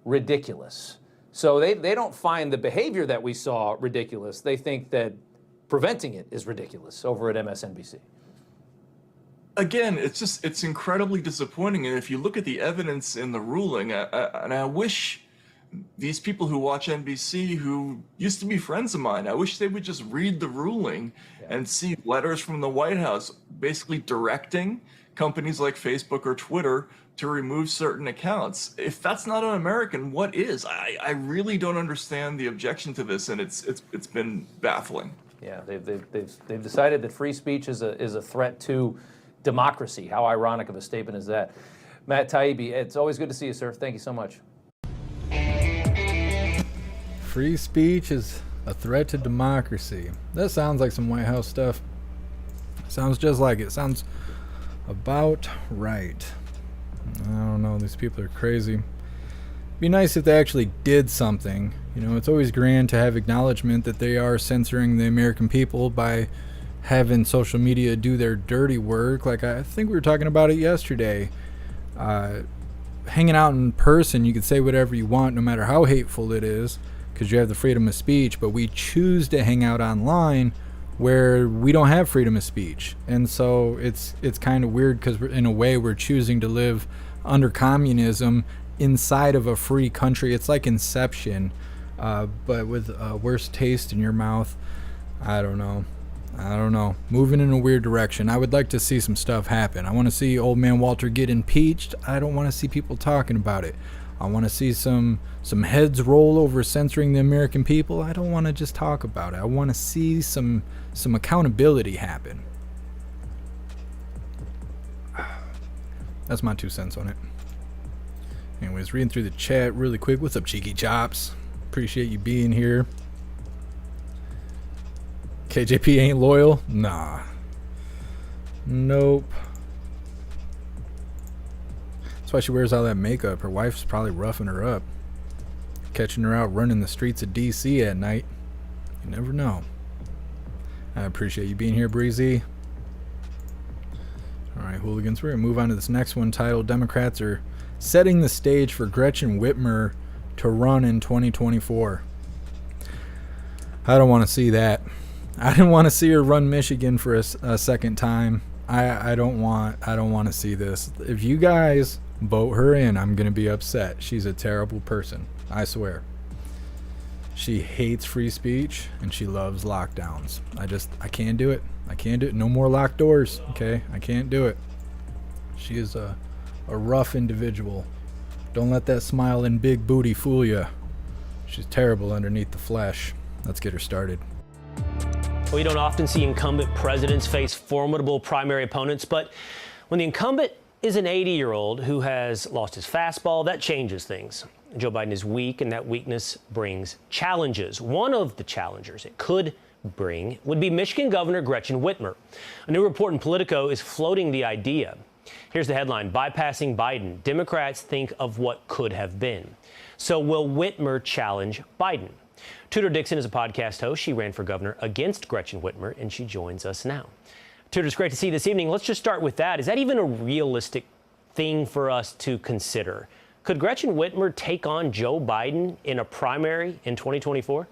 ridiculous. So they don't find the behavior that we saw ridiculous. They think that preventing it is ridiculous over at MSNBC. Again, it's incredibly disappointing. And if you look at the evidence in the ruling, and I wish these people who watch NBC, who used to be friends of mine, I wish they would just read the ruling and see letters from the White House basically directing companies like Facebook or Twitter to remove certain accounts. If that's not un-American, what is? I really don't understand the objection to this, and it's been baffling. Yeah, they've decided that free speech is a threat to democracy. How ironic of a statement is that? Matt Taibbi, it's always good to see you, sir. Thank you so much. Free speech is a threat to democracy. That sounds like some White House stuff. Sounds just like it. Sounds about right. I don't know. These people are crazy. Be nice if they actually did something. You know, it's always grand to have acknowledgement that they are censoring the American people by having social media do their dirty work. Like, I think we were talking about it yesterday. Hanging out in person, you can say whatever you want, no matter how hateful it is, because you have the freedom of speech. But we choose to hang out online where we don't have freedom of speech. And so it's kind of weird, because in a way we're choosing to live under communism inside of a free country. It's like Inception, but with worse taste in your mouth. I don't know. I don't know, moving in a weird direction. I would like to see some stuff happen. I want to see old man Walter get impeached. I don't want to see people talking about it. I want to see some heads roll over censoring the American people. I don't want to just talk about it. I want to see some accountability happen. That's my 2 cents on it. Anyways, reading through the chat really quick. What's up, Cheeky Chops? Appreciate you being here. KJP ain't loyal? Nah. Nope. That's why she wears all that makeup. Her wife's probably roughing her up. Catching her out running the streets of DC at night. You never know. I appreciate you being here, Breezy. Alright, hooligans. We're going to move on to this next one titled Democrats are setting the stage for Gretchen Whitmer to run in 2024. I don't want to see that. I didn't want to see her run Michigan for a second time. I don't want to see this. If you guys vote her in, I'm going to be upset. She's a terrible person. I swear. She hates free speech and she loves lockdowns. I can't do it. I can't do it. No more locked doors. Okay? I can't do it. She is a rough individual. Don't let that smile and big booty fool you. She's terrible underneath the flesh. Let's get her started. We don't often see incumbent presidents face formidable primary opponents, but when the incumbent is an 80-year-old who has lost his fastball, that changes things. Joe Biden is weak, and that weakness brings challenges. One of the challengers it could bring would be Michigan Governor Gretchen Whitmer. A new report in Politico is floating the idea. Here's the headline: Bypassing Biden, Democrats think of what could have been. So will Whitmer challenge Biden? Tudor Dixon is a podcast host. She ran for governor against Gretchen Whitmer, and she joins us now. Tudor, it's great to see you this evening. Let's just start with that. Is that even a realistic thing for us to consider? Could Gretchen Whitmer take on Joe Biden in a primary in 2024?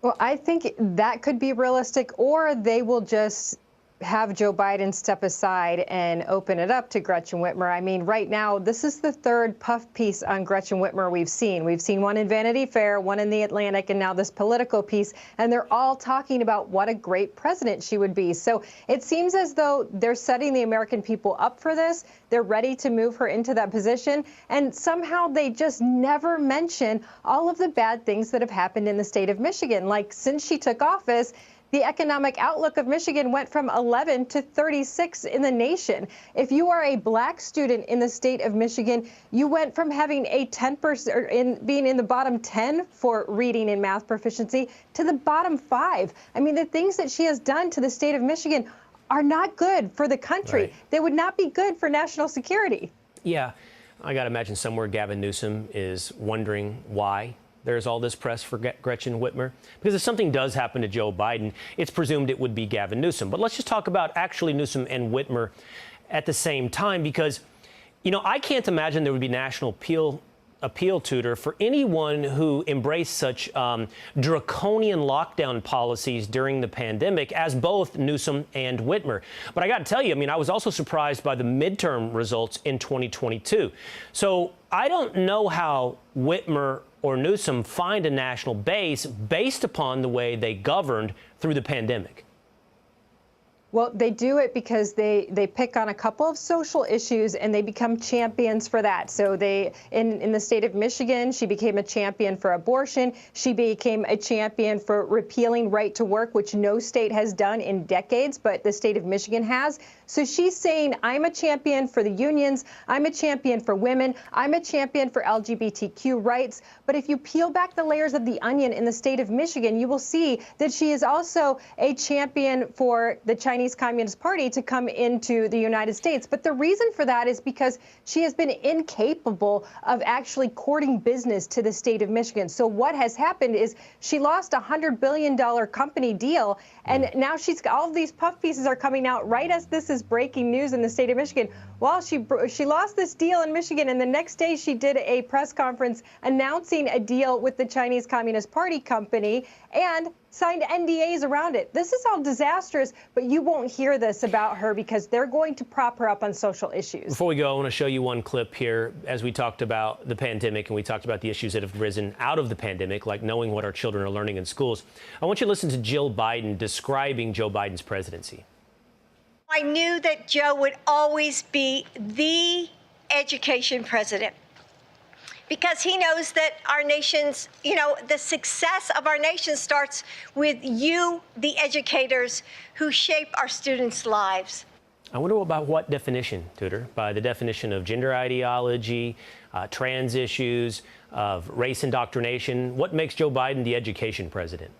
Well, I think that could be realistic, or they will just have Joe Biden step aside and open it up to Gretchen Whitmer. I mean, right now, this is the third puff piece on Gretchen Whitmer we've seen. We've seen one in Vanity Fair, one in The Atlantic, and now this Politico piece, and they're all talking about what a great president she would be. So it seems as though they're setting the American people up for this. They're ready to move her into that position, and somehow they just never mention all of the bad things that have happened in the state of Michigan. Like, since she took office, the economic outlook of Michigan went from 11 to 36 in the nation. If you are a black student in the state of Michigan, you went from having a 10% or being in the bottom 10 for reading and math proficiency to the bottom 5. I mean, the things that she has done to the state of Michigan are not good for the country. Right. They would not be good for national security. Yeah, I got to imagine somewhere Gavin Newsom is wondering why there's all this press for Gretchen Whitmer. Because if something does happen to Joe Biden, it's presumed it would be Gavin Newsom. But let's just talk about actually Newsom and Whitmer at the same time, because, you know, I can't imagine there would be national appeal, Tudor, for anyone who embraced such draconian lockdown policies during the pandemic as both Newsom and Whitmer. But I got to tell you, I mean, I was also surprised by the midterm results in 2022. So I don't know how Whitmer or Newsom find a national base based upon the way they governed through the pandemic. Well, they do it because they pick on a couple of social issues and they become champions for that. So they, in the state of Michigan, she became a champion for abortion. She became a champion for repealing right to work, which no state has done in decades, but the state of Michigan has. So she's saying, I'm a champion for the unions. I'm a champion for women. I'm a champion for LGBTQ rights. But if you peel back the layers of the onion in the state of Michigan, you will see that she is also a champion for the Chinese Communist Party to come into the United States. But the reason for that is because she has been incapable of actually courting business to the state of Michigan. So what has happened is she lost a $100 billion company deal, and now all of these puff pieces are coming out right as this is breaking news in the state of Michigan. Well, she lost this deal in Michigan, and the next day she did a press conference announcing a deal with the Chinese Communist Party company, and signed NDAs around it. This is all disastrous, but you won't hear this about her because they're going to prop her up on social issues. Before we go, I want to show you one clip here as we talked about the pandemic and we talked about the issues that have risen out of the pandemic, like knowing what our children are learning in schools. I want you to listen to Jill Biden describing Joe Biden's presidency. I knew that Joe would always be the education president, because he knows that our nation's, the success of our nation starts with you, the educators, who shape our students' lives. I wonder about what definition, Tudor? By the definition of gender ideology, trans issues, of race indoctrination. What makes Joe Biden the education president?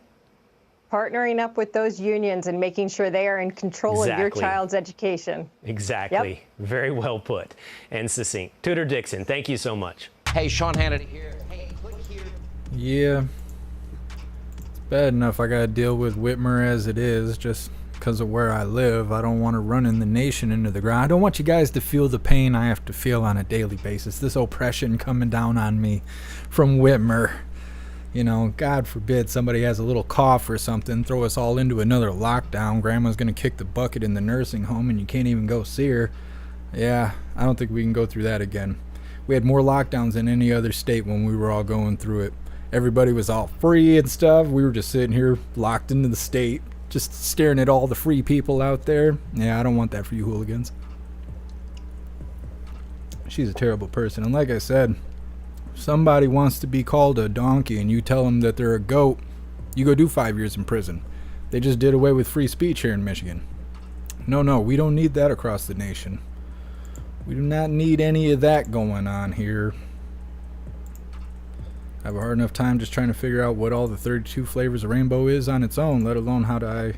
Partnering up with those unions and making sure they are in control of your child's education. Exactly. Yep. Very well put and succinct. Tudor Dixon, thank you so much. Hey, Sean Hannity here. Hey, click here. Yeah. It's bad enough I gotta deal with Whitmer as it is, just because of where I live. I don't want to run the nation into the ground. I don't want you guys to feel the pain I have to feel on a daily basis. This oppression coming down on me from Whitmer. God forbid somebody has a little cough or something, throw us all into another lockdown. Grandma's gonna kick the bucket in the nursing home and you can't even go see her. Yeah, I don't think we can go through that again. We had more lockdowns than any other state when we were all going through it. Everybody was all free and stuff. We were just sitting here locked into the state, just staring at all the free people out there. Yeah, I don't want that for you hooligans. She's a terrible person. And like I said, if somebody wants to be called a donkey and you tell them that they're a goat, you go do 5 years in prison. They just did away with free speech here in Michigan. No, we don't need that across the nation. We do not need any of that going on here. I have a hard enough time just trying to figure out what all the 32 flavors of rainbow is on its own, let alone how to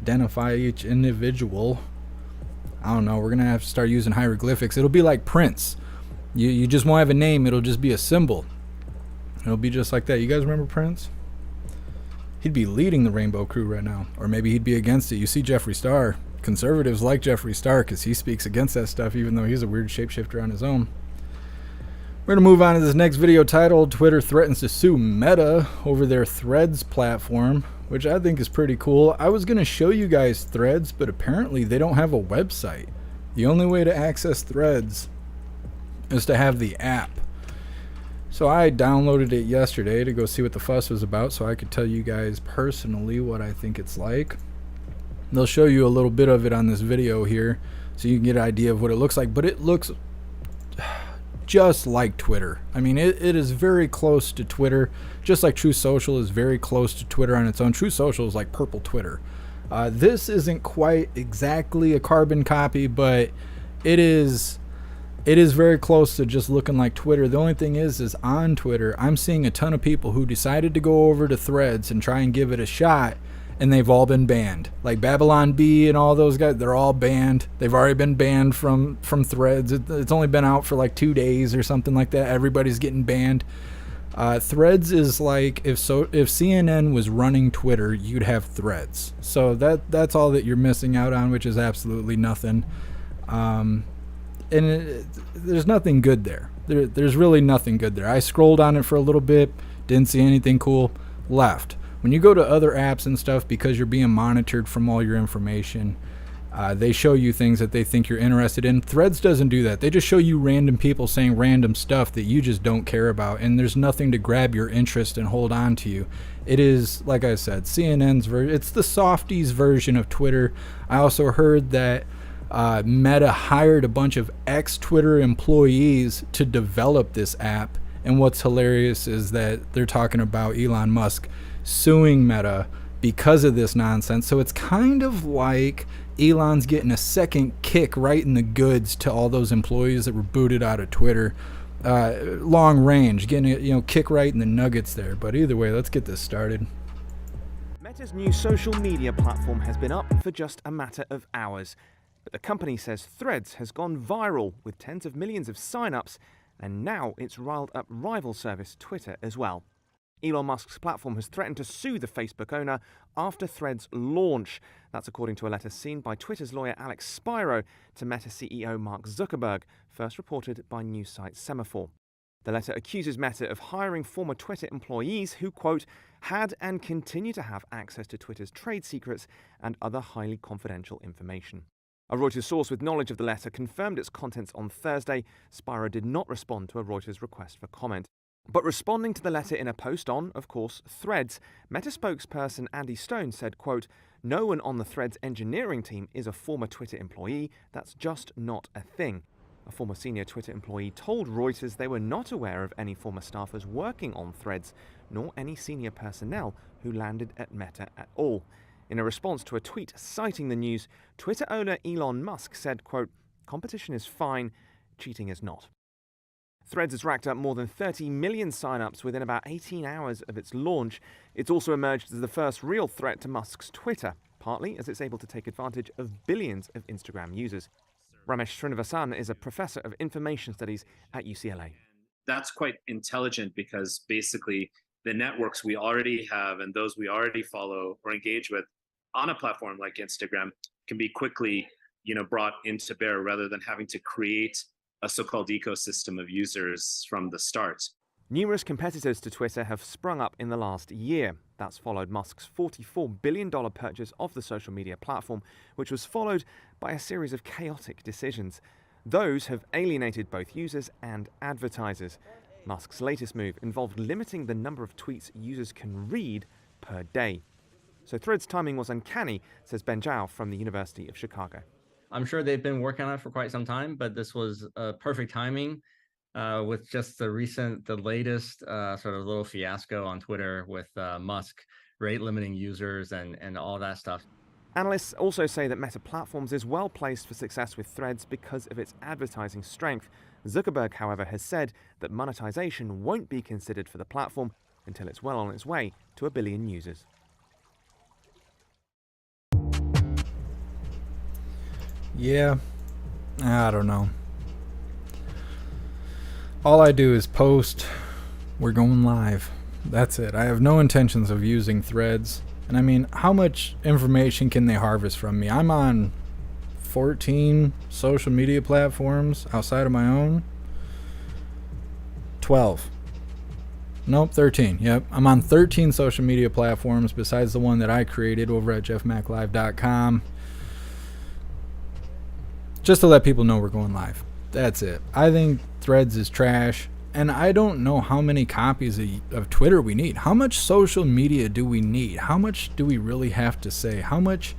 identify each individual. I don't know. We're going to have to start using hieroglyphics. It'll be like Prince. You just won't have a name. It'll just be a symbol. It'll be just like that. You guys remember Prince? He'd be leading the Rainbow Crew right now. Or maybe he'd be against it. You see Jeffree Star. Conservatives like Jeffree Star because he speaks against that stuff, even though he's a weird shapeshifter on his own. We're going to move on to this next video titled Twitter Threatens to Sue Meta over their Threads platform, which I think is pretty cool. I was going to show you guys Threads, but apparently they don't have a website. The only way to access Threads is to have the app. So I downloaded it yesterday to go see what the fuss was about so I could tell you guys personally what I think it's like. They'll show you a little bit of it on this video here so you can get an idea of what it looks like, but it looks just like Twitter. I mean, it is very close to Twitter, just like True Social is very close to Twitter on its own. True Social is like purple Twitter. This isn't quite exactly a carbon copy, but it is very close to just looking like Twitter. The only thing is on Twitter, I'm seeing a ton of people who decided to go over to Threads and try and give it a shot, and they've all been banned. Like Babylon Bee and all those guys, they're all banned. They've already been banned from Threads. It's only been out for like 2 days or something like that. Everybody's getting banned. Threads is like if CNN was running Twitter, you'd have Threads. So that's all that you're missing out on, which is absolutely nothing. There's nothing good there. There's really nothing good there. I scrolled on it for a little bit, didn't see anything cool, left. When you go to other apps and stuff, because you're being monitored from all your information, they show you things that they think you're interested in. Threads doesn't do that. They just show you random people saying random stuff that you just don't care about, and there's nothing to grab your interest and hold on to you. It is, like I said, CNN's version. It's the Softies version of Twitter. I also heard that Meta hired a bunch of ex-Twitter employees to develop this app, and what's hilarious is that they're talking about Elon Musk suing Meta because of this nonsense. So it's kind of like Elon's getting a second kick right in the goods to all those employees that were booted out of Twitter. Long range, getting a kick right in the nuggets there. But either way, let's get this started. Meta's new social media platform has been up for just a matter of hours. But the company says Threads has gone viral with tens of millions of sign-ups, and now it's riled up rival service Twitter as well. Elon Musk's platform has threatened to sue the Facebook owner after Threads' launch. That's according to a letter seen by Twitter's lawyer Alex Spiro to Meta CEO Mark Zuckerberg, first reported by news site Semaphore. The letter accuses Meta of hiring former Twitter employees who, quote, had and continue to have access to Twitter's trade secrets and other highly confidential information. A Reuters source with knowledge of the letter confirmed its contents on Thursday. Spiro did not respond to a Reuters request for comment. But responding to the letter in a post on, of course, Threads, Meta spokesperson Andy Stone said, quote, no one on the Threads engineering team is a former Twitter employee. That's just not a thing. A former senior Twitter employee told Reuters they were not aware of any former staffers working on Threads, nor any senior personnel who landed at Meta at all. In a response to a tweet citing the news, Twitter owner Elon Musk said, quote, competition is fine, cheating is not. Threads has racked up more than 30 million sign-ups within about 18 hours of its launch. It's also emerged as the first real threat to Musk's Twitter, partly as it's able to take advantage of billions of Instagram users. Ramesh Srinivasan is a professor of information studies at UCLA. That's quite intelligent because basically the networks we already have and those we already follow or engage with on a platform like Instagram can be quickly, brought into bear rather than having to create a so-called ecosystem of users from the start. Numerous competitors to Twitter have sprung up in the last year. That's followed Musk's $44 billion purchase of the social media platform, which was followed by a series of chaotic decisions. Those have alienated both users and advertisers. Musk's latest move involved limiting the number of tweets users can read per day. So Threads' timing was uncanny, says Ben Zhao from the University of Chicago. I'm sure they've been working on it for quite some time, but this was perfect timing. With just the latest sort of little fiasco on Twitter with Musk rate limiting users and all that stuff. Analysts also say that Meta Platforms is well placed for success with Threads because of its advertising strength. Zuckerberg, however, has said that monetization won't be considered for the platform until it's well on its way to 1 billion users. Yeah, I don't know. All I do is post, we're going live. That's it. I have no intentions of using Threads. And I mean, how much information can they harvest from me? I'm on 14 social media platforms outside of my own. 12. Nope, 13. Yep. I'm on 13 social media platforms besides the one that I created over at jeffmaclive.com. Just to let people know we're going live. That's it. I think Threads is trash, and I don't know how many copies of Twitter we need. How much social media do we need? How much do we really have to say? How much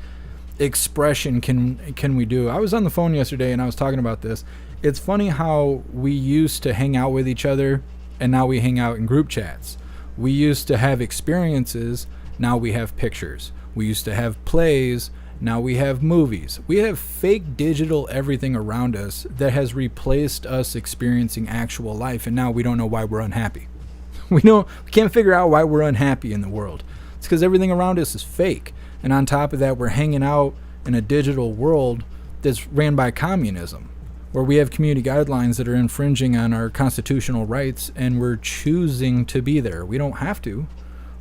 expression can we do? I was on the phone yesterday and I was talking about this. It's funny how we used to hang out with each other and now we hang out in group chats. We used to have experiences, now we have pictures. We used to have plays, now we have movies. We have fake digital everything around us that has replaced us experiencing actual life, and now we don't know why we're unhappy. We can't figure out why we're unhappy in the world. It's because everything around us is fake. And on top of that, we're hanging out in a digital world that's ran by communism, where we have community guidelines that are infringing on our constitutional rights, and we're choosing to be there. We don't have to.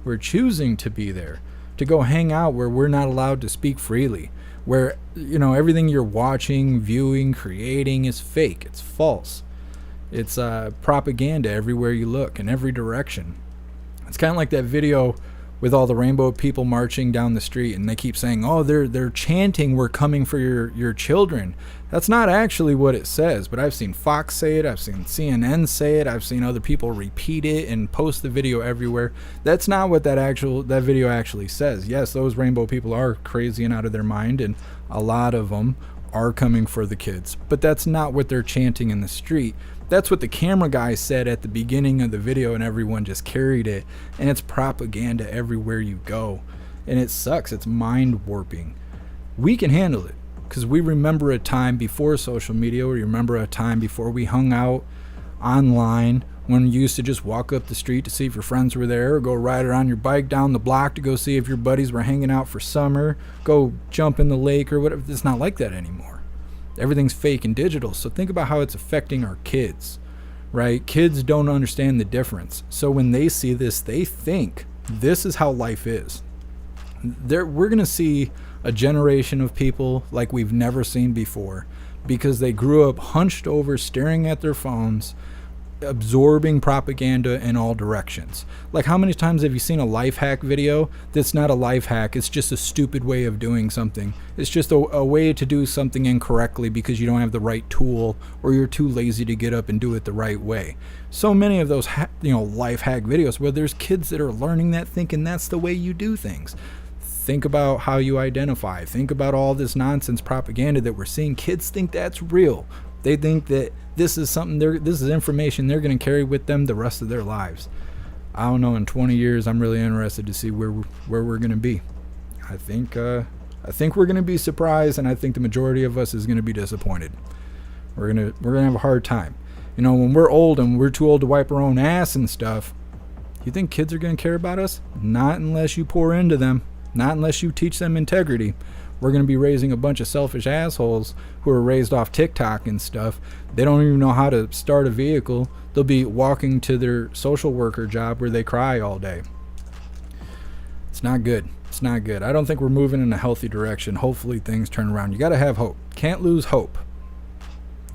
We're choosing to be there, to go hang out where we're not allowed to speak freely, where, everything you're watching, viewing, creating is fake. It's false. It's propaganda everywhere you look, in every direction. It's kind of like that video with all the rainbow people marching down the street, and they keep saying, oh, they're chanting, we're coming for your children. That's not actually what it says, but I've seen Fox say it, I've seen CNN say it, I've seen other people repeat it and post the video everywhere. That's not what that video actually says. Yes, those rainbow people are crazy and out of their mind, and a lot of them are coming for the kids, but that's not what they're chanting in the street. That's what the camera guy said at the beginning of the video, and everyone just carried it, and it's propaganda everywhere you go, and it sucks. It's mind warping. We can handle it because we remember a time before social media. We remember a time before we hung out online, when you used to just walk up the street to see if your friends were there, or go ride around your bike down the block to go see if your buddies were hanging out for summer, go jump in the lake or whatever. It's not like that anymore. Everything's fake and digital. So think about how it's affecting our kids, right? Kids don't understand the difference. So when they see this, they think this is how life is. We're going to see a generation of people like we've never seen before, because they grew up hunched over, staring at their phones, absorbing propaganda in all directions. Like, how many times have you seen a life hack video that's not a life hack? It's just a stupid way of doing something. It's just a way to do something incorrectly because you don't have the right tool, or you're too lazy to get up and do it the right way. So many of those life hack videos where there's kids that are learning that, thinking that's the way you do things. Think about how you identify. Think about all this nonsense propaganda that we're seeing. Kids think that's real. They think that this is something this is information they're going to carry with them the rest of their lives. I don't know, in 20 years I'm really interested to see where we're going to be. I think we're going to be surprised, and I think the majority of us is going to be disappointed. We're going to have a hard time. When we're old and we're too old to wipe our own ass and stuff, you think kids are going to care about us? Not unless you pour into them. Not unless you teach them integrity. We're going to be raising a bunch of selfish assholes who are raised off TikTok and stuff. They don't even know how to start a vehicle. They'll be walking to their social worker job where they cry all day. It's not good. It's not good. I don't think we're moving in a healthy direction. Hopefully things turn around. You got to have hope. Can't lose hope.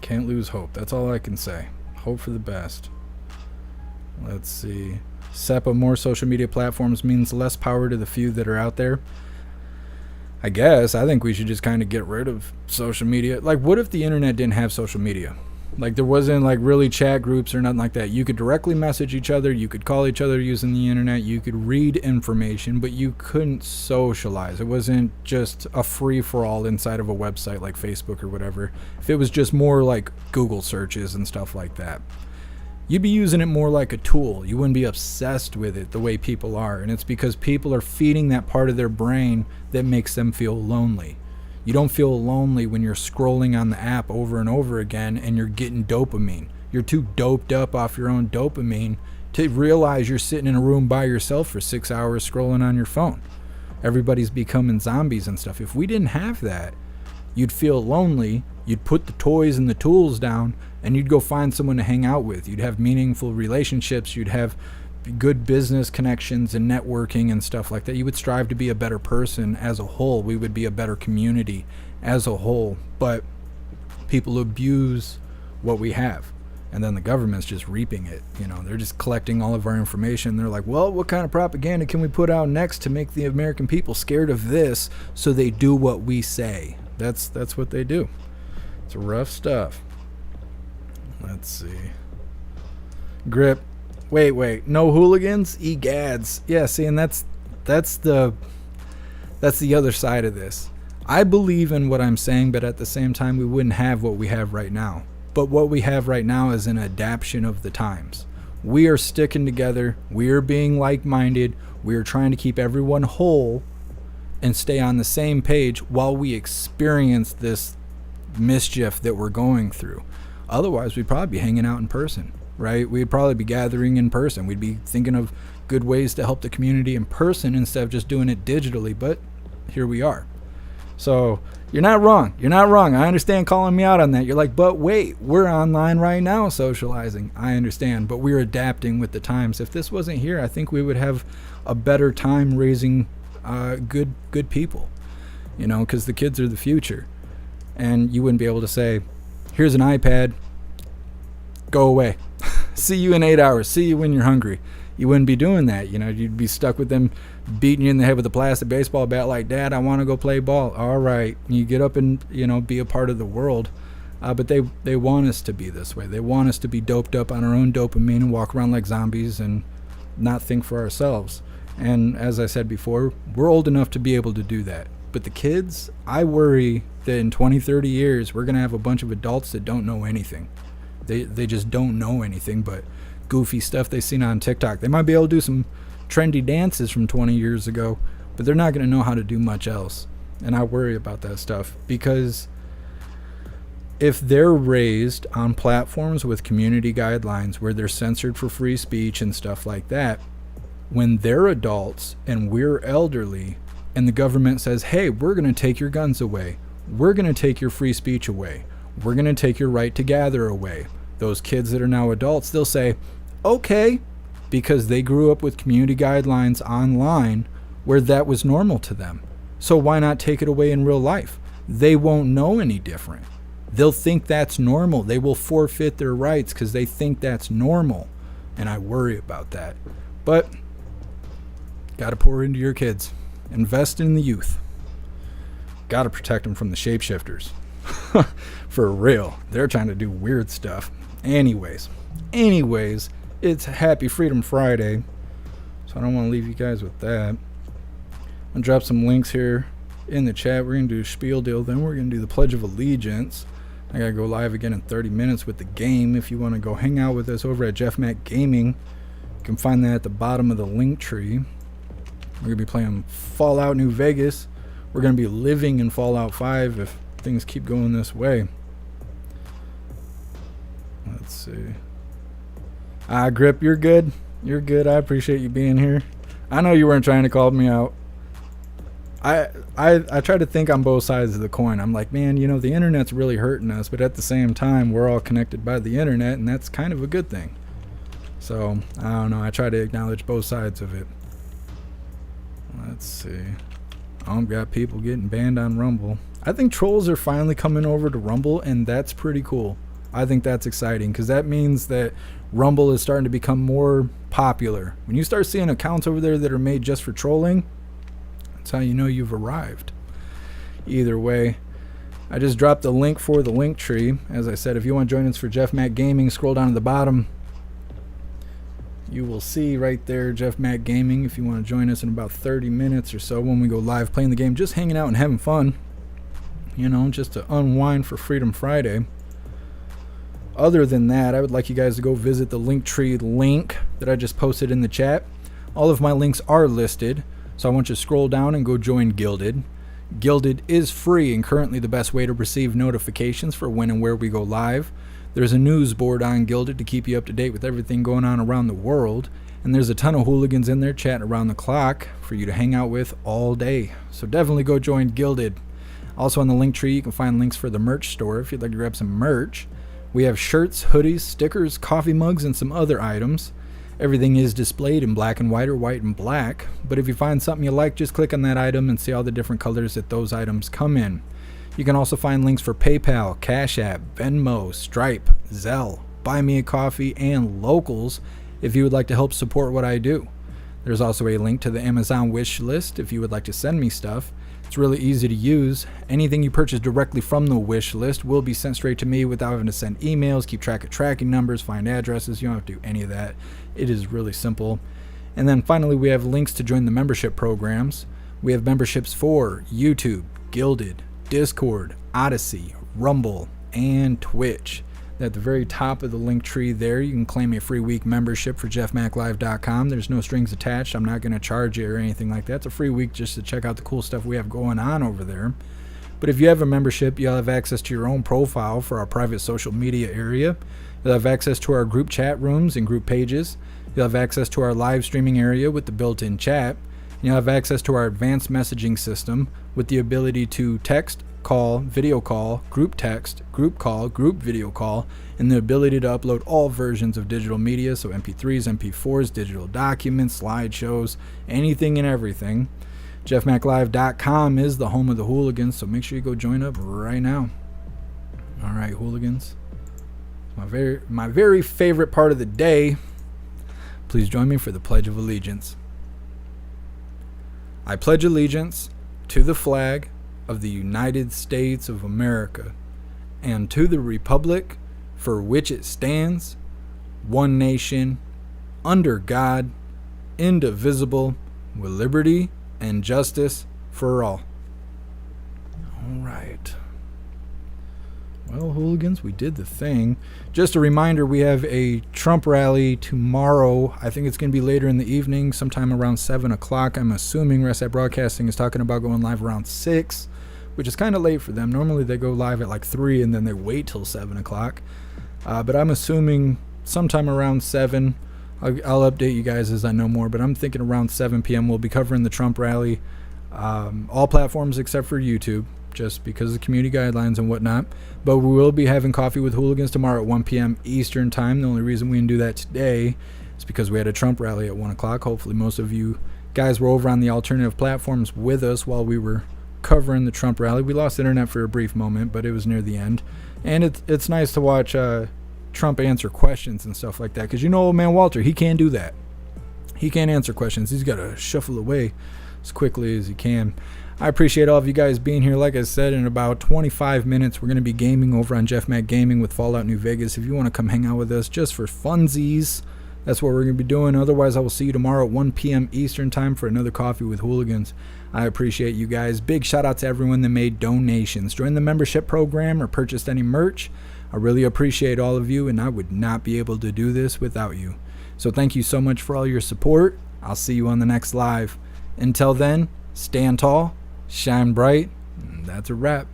Can't lose hope. That's all I can say. Hope for the best. Let's see. SEPA, more social media platforms means less power to the few that are out there. I guess I think we should just kind of get rid of social media. Like, what if the internet didn't have social media? Like, there wasn't like really chat groups or nothing like that. You could directly message each other. You could call each other using the internet. You could read information, but you couldn't socialize. It wasn't just a free-for-all inside of a website like Facebook or whatever. If it was just more like Google searches and stuff like that, you'd be using it more like a tool. You wouldn't be obsessed with it the way people are. And it's because people are feeding that part of their brain that makes them feel lonely. You don't feel lonely when you're scrolling on the app over and over again and you're getting dopamine. You're too doped up off your own dopamine to realize you're sitting in a room by yourself for 6 hours scrolling on your phone. Everybody's becoming zombies and stuff. If we didn't have that, you'd feel lonely. You'd put the toys and the tools down and you'd go find someone to hang out with. You'd have meaningful relationships. You'd have good business connections and networking and stuff like that. You would strive to be a better person as a whole. We would be a better community as a whole. But people abuse what we have. And then the government's just reaping it. They're just collecting all of our information. They're like, well, what kind of propaganda can we put out next to make the American people scared of this so they do what we say? That's what they do. It's rough stuff. Let's see. Grip. Wait. No hooligans? Egads. Yeah, see, and that's the other side of this. I believe in what I'm saying, but at the same time, we wouldn't have what we have right now. But what we have right now is an adaptation of the times. We are sticking together. We are being like-minded. We are trying to keep everyone whole and stay on the same page while we experience this mischief that we're going through. Otherwise, we'd probably be hanging out in person, right? We'd probably be gathering in person. We'd be thinking of good ways to help the community in person instead of just doing it digitally, but here we are. So you're not wrong. You're not wrong. I understand calling me out on that. You're like, but wait, we're online right now socializing. I understand, but we're adapting with the times. If this wasn't here, I think we would have a better time raising good people, because the kids are the future. And you wouldn't be able to say, here's an iPad, go away. See you in 8 hours. See you when you're hungry. You wouldn't be doing that. You'd be stuck with them beating you in the head with a plastic baseball bat like, Dad, I want to go play ball. All right. You get up and, be a part of the world. But they want us to be this way. They want us to be doped up on our own dopamine and walk around like zombies and not think for ourselves. And as I said before, we're old enough to be able to do that. But the kids, I worry that in 20, 30 years, we're going to have a bunch of adults that don't know anything. They just don't know anything but goofy stuff they've seen on TikTok. They might be able to do some trendy dances from 20 years ago, but they're not going to know how to do much else. And I worry about that stuff because if they're raised on platforms with community guidelines where they're censored for free speech and stuff like that, when they're adults and we're elderly and the government says, hey, we're going to take your guns away. We're going to take your free speech away. We're going to take your right to gather away. Those kids that are now adults, they'll say, okay, because they grew up with community guidelines online where that was normal to them. So why not take it away in real life? They won't know any different. they'll think that's normal. They will forfeit their rights because they think that's normal. And I worry about that. But got to pour into your kids. Invest in the youth. Got to protect them from the shapeshifters. For real. They're trying to do weird stuff. Anyways, it's Happy Freedom Friday. So I don't want to leave you guys with that. I'm going to drop some links here in the chat. We're going to do a spiel deal. Then we're going to do the Pledge of Allegiance. I got to go live again in 30 minutes with the game. If you want to go hang out with us over at JeffMAC Gaming, you can find that at the bottom of the link tree. We're going to be playing Fallout New Vegas. We're going to be living in Fallout 5 if things keep going this way. Let's see. Grip, you're good. You're good. I appreciate you being here. I know you weren't trying to call me out. I try to think on both sides of the coin. I'm like, man, you know, the internet's really hurting us, but at the same time, we're all connected by the internet, and that's kind of a good thing. So, I don't know. I try to acknowledge both sides of it. Let's see. I've got people getting banned on Rumble. I think trolls are finally coming over to Rumble, and that's pretty cool. I think that's exciting because that means that Rumble is starting to become more popular. When you start seeing accounts over there that are made just for trolling, that's how you know you've arrived. Either way, I just dropped the link for the link tree. As I said, if you want to join us for JeffMAC Gaming, scroll down to the bottom. You will see right there JeffMAC Gaming if you want to join us in about 30 minutes or so when we go live playing the game, just hanging out and having fun. You know, just to unwind for Freedom Friday. Other than that, I would like you guys to go visit the Linktree link that I just posted in the chat. All of my links are listed, so I want you to scroll down and go join Gilded. Gilded is free and currently the best way to receive notifications for when and where we go live. There's a news board on Gilded to keep you up to date with everything going on around the world. And there's a ton of hooligans in there chatting around the clock for you to hang out with all day. So definitely go join Gilded. Also on the Linktree, you can find links for the merch store if you'd like to grab some merch. We have shirts, hoodies, stickers, coffee mugs, and some other items. Everything is displayed in black and white or white and black. But if you find something you like, just click on that item and see all the different colors that those items come in. You can also find links for PayPal, Cash App, Venmo, Stripe, Zelle, Buy Me a Coffee, and Locals if you would like to help support what I do. There's also a link to the Amazon wish list if you would like to send me stuff. It's really easy to use. Anything you purchase directly from the wish list will be sent straight to me without having to send emails, keep track of tracking numbers, find addresses. You don't have to do any of that. It is really simple. And then finally, we have links to join the membership programs. We have memberships for YouTube, Gilded, Discord, Odyssey, Rumble, and Twitch. At the very top of the link tree there, you can claim a free week membership for jeffmaclive.com. There's no strings attached. I'm not going to charge you or anything like that. It's a free week just to check out the cool stuff we have going on over there. But if you have a membership, you'll have access to your own profile for our private social media area. You'll have access to our group chat rooms and group pages. You'll have access to our live streaming area with the built-in chat. And you'll have access to our advanced messaging system with the ability to text, call, video call, group text, group call, group video call, and the ability to upload all versions of digital media, so MP3s, MP4s, digital documents, slideshows, anything and everything. JeffMacLive.com is the home of the Hooligans, so make sure you go join up right now. All right, Hooligans. My very favorite part of the day. Please join me for the Pledge of Allegiance. I pledge allegiance to the flag of the United States of America and to the republic for which it stands, one nation, under God, indivisible, with liberty and justice for all. All right. Well, Hooligans, we did the thing. Just a reminder, we have a Trump rally tomorrow. I think it's going to be later in the evening, sometime around 7 o'clock. I'm assuming Resat Broadcasting is talking about going live around 6, which is kind of late for them. Normally they go live at like 3 and then they wait till 7 o'clock. But I'm assuming sometime around 7. I'll update you guys as I know more, but I'm thinking around 7 p.m. we'll be covering the Trump rally. All platforms except for YouTube, just because of community guidelines and whatnot. But we will be having Coffee with Hooligans tomorrow at 1 p.m. Eastern time. The only reason we didn't do that today is because we had a Trump rally at 1 o'clock. Hopefully most of you guys were over on the alternative platforms with us while we were covering the Trump rally. We lost internet for a brief moment, but it was near the end. And it's nice to watch Trump answer questions and stuff like that, because old man Walter, he can't do that. He can't answer questions. He's got to shuffle away as quickly as he can. I appreciate all of you guys being here. Like I said, in about 25 minutes, we're going to be gaming over on JeffMAC Gaming with Fallout New Vegas. If you want to come hang out with us just for funsies, that's what we're going to be doing. Otherwise, I will see you tomorrow at 1 p.m. Eastern time for another Coffee with Hooligans. I appreciate you guys. Big shout out to everyone that made donations, joined the membership program, or purchased any merch. I really appreciate all of you, and I would not be able to do this without you. So thank you so much for all your support. I'll see you on the next live. Until then, stand tall, shine bright, and that's a wrap.